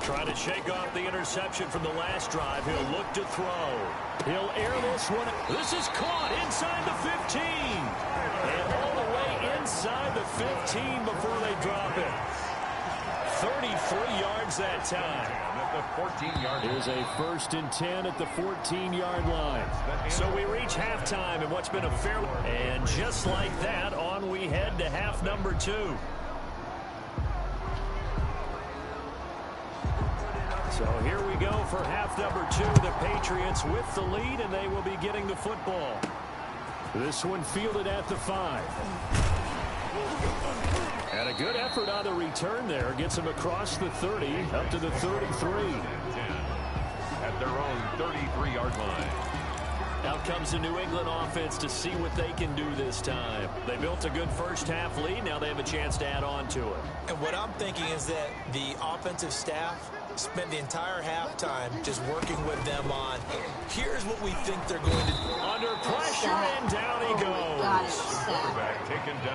Trying to shake off the interception from the last drive. He'll look to throw. He'll air this one. This is caught inside the 15. And all the way inside the 15 before they drop it. 33 yards that time. At the 14-yard line. Here's a 1st and 10 at the 14-yard line. So we reach halftime in what's been a fair... And just like that, on we head to half number 2. So here we go for half number 2. The Patriots with the lead, and they will be getting the football. This one fielded at the 5. And a good effort on the return there. Gets him across the 30, up to the 33. At their own 33-yard line. Out comes the New England offense to see what they can do this time. They built a good first-half lead. Now they have a chance to add on to it. And what I'm thinking is that the offensive staff spent the entire halftime just working with them on, here's what we think they're going to do. Under pressure, and down he goes.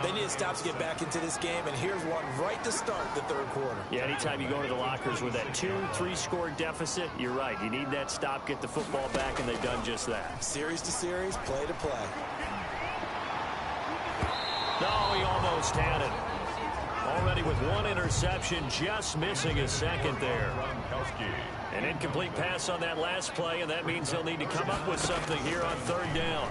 They need to stop to get back into this game, and here's one right to start the third quarter. Yeah, anytime you go to the lockers with that 2-3 score deficit, you're right. You need that stop, get the football back, and they've done just that. Series to series, play to play. No, he almost had it. Already with one interception, just missing his second there. An incomplete pass on that last play, and that means they'll need to come up with something here on third down.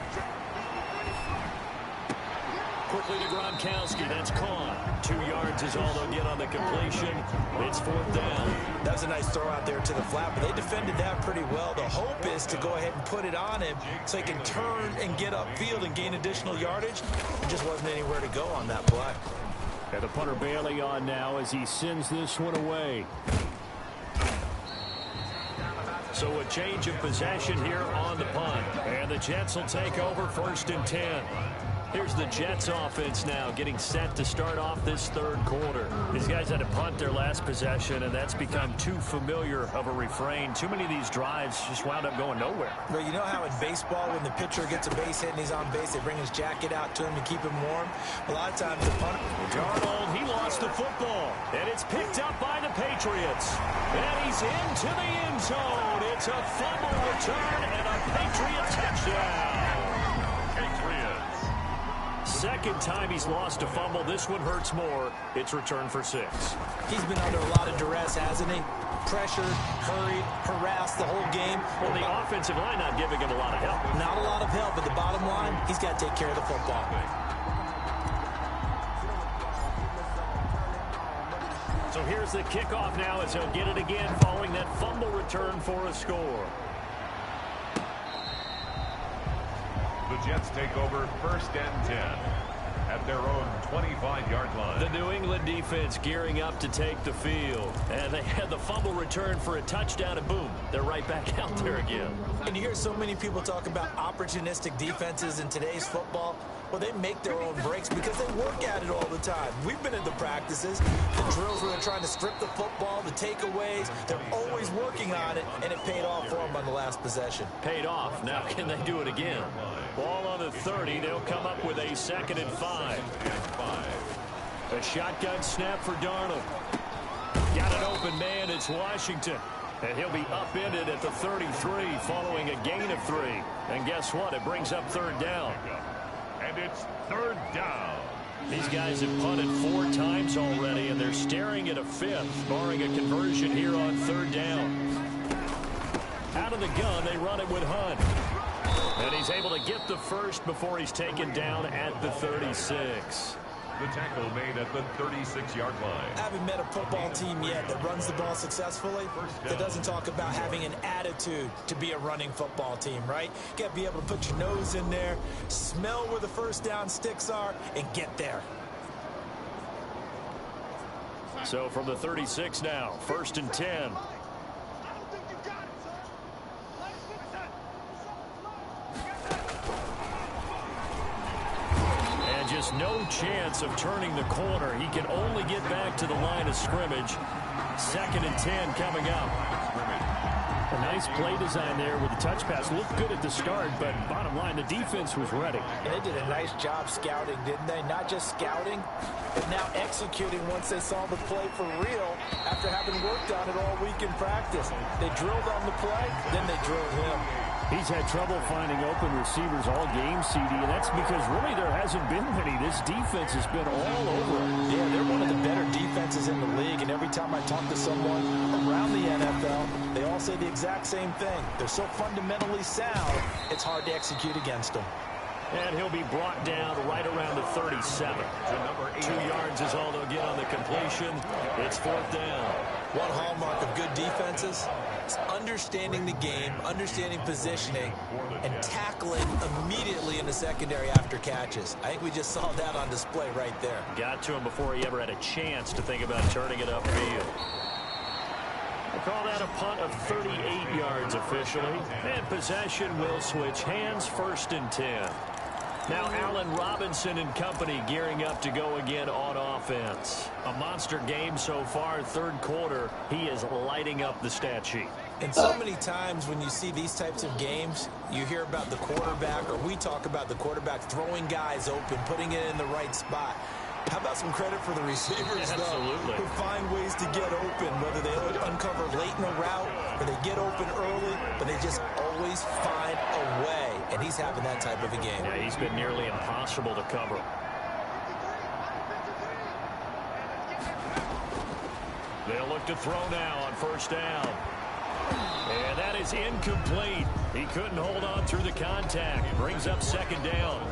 Quickly to Gronkowski. That's caught. 2 yards is all they'll get on the completion. It's fourth down. That was a nice throw out there to the flat, but they defended that pretty well. The hope is to go ahead and put it on him so he can turn and get upfield and gain additional yardage. There just wasn't anywhere to go on that play. And the punter Bailey on now as he sends this one away. So a change of possession here on the punt. And the Jets will take over 1st and 10. Here's the Jets offense now getting set to start off this third quarter. These guys had to punt their last possession, and that's become too familiar of a refrain. Too many of these drives just wound up going nowhere. But you know how in baseball when the pitcher gets a base hit and he's on base, they bring his jacket out to him to keep him warm? A lot of times the punter... Darnold, he lost the football, and it's picked up by the Patriots. And he's into the end zone. It's a fumble return and a Patriot touchdown. Second time he's lost a fumble. This one hurts more. It's returned for 6. He's been under a lot of duress, hasn't he? Pressured, hurried, harassed the whole game. Well, the offensive line not giving him a lot of help. Not a lot of help, but the bottom line, he's got to take care of the football. So here's the kickoff now as he'll get it again following that fumble return for a score. The Jets take over 1st and 10 at their own 25-yard line. The New England defense gearing up to take the field. And they had the fumble return for a touchdown, and boom, they're right back out there again. And you hear so many people talk about opportunistic defenses in today's football. Well, they make their own breaks because they work at it all the time. We've been at the practices, the drills where they're trying to strip the football, the takeaways. They're always working on it, and it paid off for them on the last possession. Paid off. Now can they do it again? Ball on the 30. They'll come up with a 2nd and 5. A shotgun snap for Darnold. Got an open man. It's Washington. And he'll be upended at the 33 following a gain of 3. And guess what? It brings up third down. And it's third down. These guys have punted 4 times already, and they're staring at a 5th, barring a conversion here on third down. Out of the gun, they run it with Hunt. And he's able to get the first before he's taken down at the 36. The tackle made at the 36-yard line. I haven't met a football team yet that runs the ball successfully that doesn't talk about having an attitude to be a running football team, right? You got to be able to put your nose in there, smell where the first down sticks are, and get there. So from the 36 now, 1st and 10. Just no chance of turning the corner. He can only get back to the line of scrimmage. 2nd and 10 coming up. A nice play design there with the touch pass. Looked good at the start, but bottom line, the defense was ready. And they did a nice job scouting, didn't they? Not just scouting, but now executing once they saw the play for real after having worked on it all week in practice. They drilled on the play, then they drilled him. He's had trouble finding open receivers all game, CD, and that's because really there hasn't been many. This defense has been all over him. Yeah, they're one of the better defenses in the league, and every time I talk to someone around the NFL, they all say the exact same thing. They're so fundamentally sound, it's hard to execute against them. And he'll be brought down right around the 37. 2 yards is all they'll get on the completion. It's 4th down. One hallmark of good defenses is understanding the game, understanding positioning, and tackling immediately in the secondary after catches. I think we just saw that on display right there. Got to him before he ever had a chance to think about turning it upfield. Call that a punt of 38 yards officially. And possession will switch hands, 1st and 10. Now Allen Robinson and company gearing up to go again on offense. A monster game so far, 3rd quarter. He is lighting up the stat sheet. And so many times when you see these types of games, you hear about the quarterback, or we talk about the quarterback throwing guys open, putting it in the right spot. How about some credit for the receivers, though, who find ways to get open, whether they uncover late in the route or they get open early, but they just always find a way. And he's having that type of a game. Yeah, he's been nearly impossible to cover. They'll look to throw now on 1st down. And that is incomplete. He couldn't hold on through the contact. Brings up 2nd down.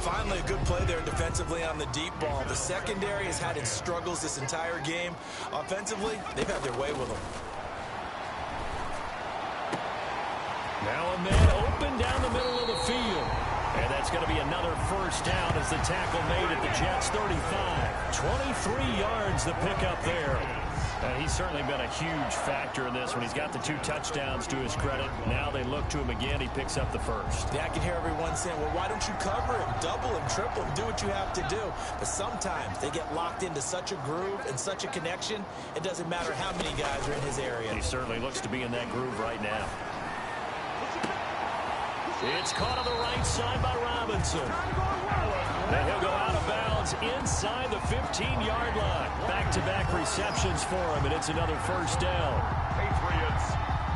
Finally, a good play there defensively on the deep ball. The secondary has had its struggles this entire game. Offensively, they've had their way with them. Now a man open down the middle of the field. And that's going to be another 1st down as the tackle made at the Jets' 35. 23 yards the pickup there. And he's certainly been a huge factor in this when he's got the 2 touchdowns to his credit. Now they look to him again. He picks up the 1st. Yeah, I can hear everyone saying, well, why don't you cover him, double him, triple him, do what you have to do. But sometimes they get locked into such a groove and such a connection, it doesn't matter how many guys are in his area. He certainly looks to be in that groove right now. It's caught on the right side by Robinson. And he'll go out of bounds inside the 15-yard line. Back-to-back receptions for him, and it's another 1st down.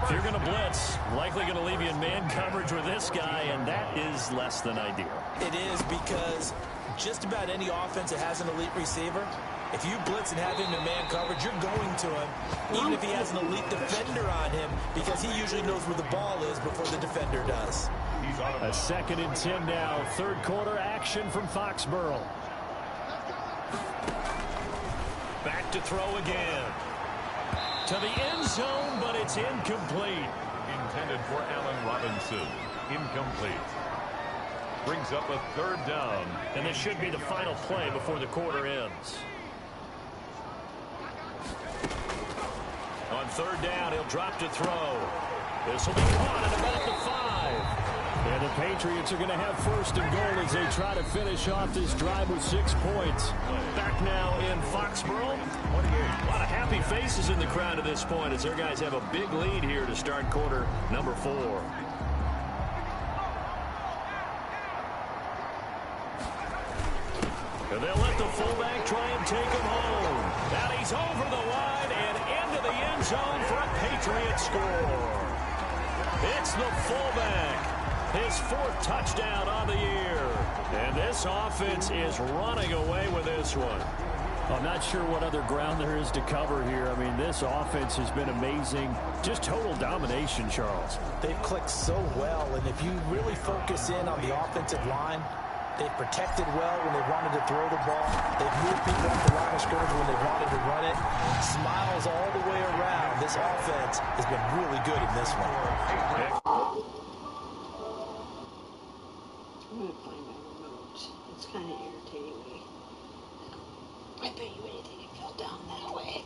If you're going to blitz, likely going to leave you in man coverage with this guy, and that is less than ideal. It is, because just about any offense that has an elite receiver, if you blitz and have him in man coverage, you're going to him, even if he has an elite defender on him, because he usually knows where the ball is before the defender does. A 2nd and 10 now. 3rd quarter action from Foxborough. Back to throw again. To the end zone, but it's incomplete. Intended for Allen Robinson. Incomplete. Brings up a 3rd down. And this should be the final play before the quarter ends. On 3rd down, he'll drop to throw. This will be caught at about the 5. And the Patriots are going to have 1st and goal as they try to finish off this drive with 6 points. Back now in Foxborough. A lot of happy faces in the crowd at this point as their guys have a big lead here to start quarter number 4. And they'll let the fullback try and take him home. Now he's over the line and into the end zone for a Patriot score. It's the fullback. His 4th touchdown on the year. And this offense is running away with this one. I'm not sure what other ground there is to cover here. I mean, this offense has been amazing. Just total domination, Charles. They've clicked so well, and if you really focus in on the offensive line, they've protected well when they wanted to throw the ball. They've moved people off the line of scrimmage when they wanted to run it. Smiles all the way around. This offense has been really good in this one. I'm going to find my remote. It's kind of irritating me. I bet you anything it fell down that way.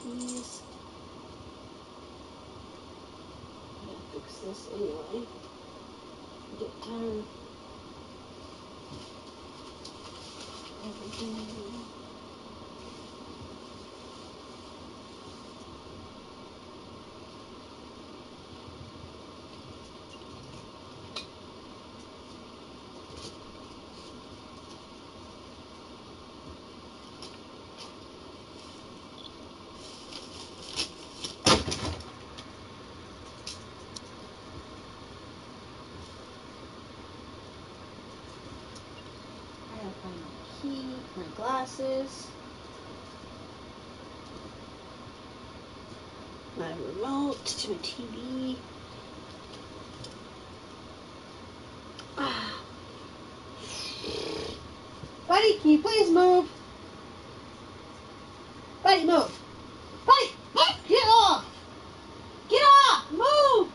Please. I'm going to fix this anyway. Get tired. Everything. My glasses, my remote to my TV. Buddy, can you please move? Buddy, move. Buddy, get off! Get off! Move!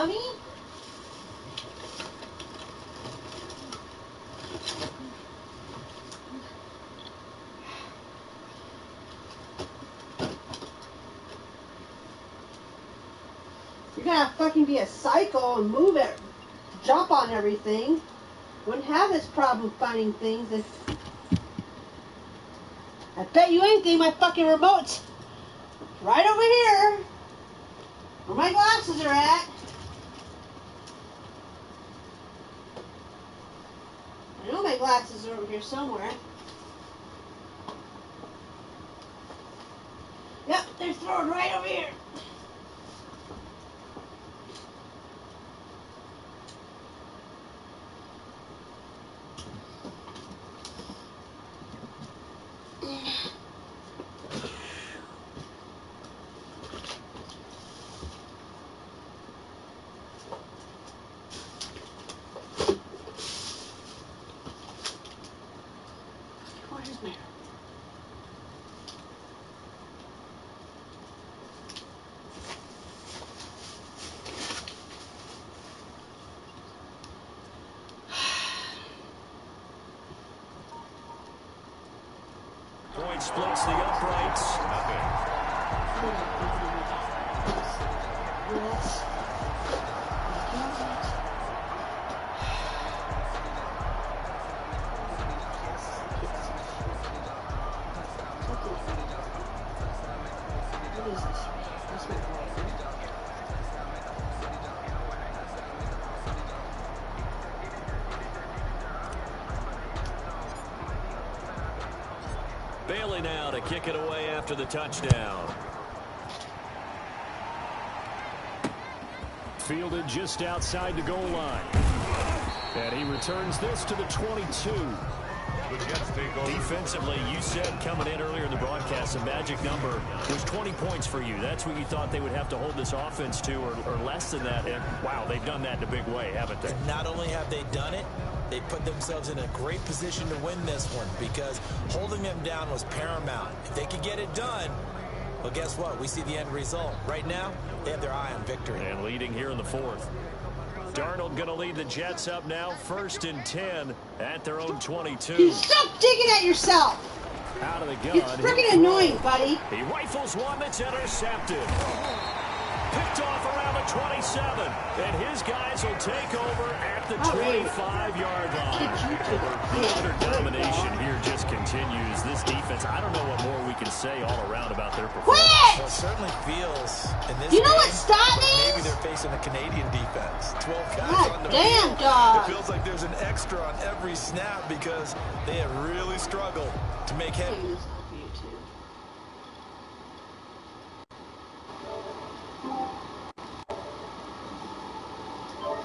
dummy. You're gonna fucking be a psycho and move it, jump on everything. Wouldn't have this problem finding things if... I bet you anything my fucking remote's right over here. Where my glasses are at. I know my glasses are over here somewhere. Yep, they're thrown right over here. Point splits the uprights. Bailey now to kick it away after the touchdown. Fielded just outside the goal line. And he returns this to the 22. Defensively, you said coming in earlier in the broadcast, the magic number was 20 points for you. That's what you thought they would have to hold this offense to, or less than that. And, wow, they've done that in a big way, haven't they? And not only have they done it, they put themselves in a great position to win this one because holding them down was paramount. If they could get it done, well, guess what? We see the end result. Right now, they have their eye on victory. And leading here in the fourth. Darnold going to lead the Jets up now, 1st and 10 at their own 22. You stop digging at yourself. Out of the gun. It's freaking annoying, buddy. He rifles one that's intercepted. Picked off around the 27, and his guys will take over at the 25-yard line. Utter domination here just continues. This defense, I don't know what more we can say all around about their performance. Well, it certainly feels in this You know game, what stop means? maybe they're facing a Canadian defense. 12 guys God on the damn, field. dog. It feels like there's an extra on every snap because they have really struggled to make head.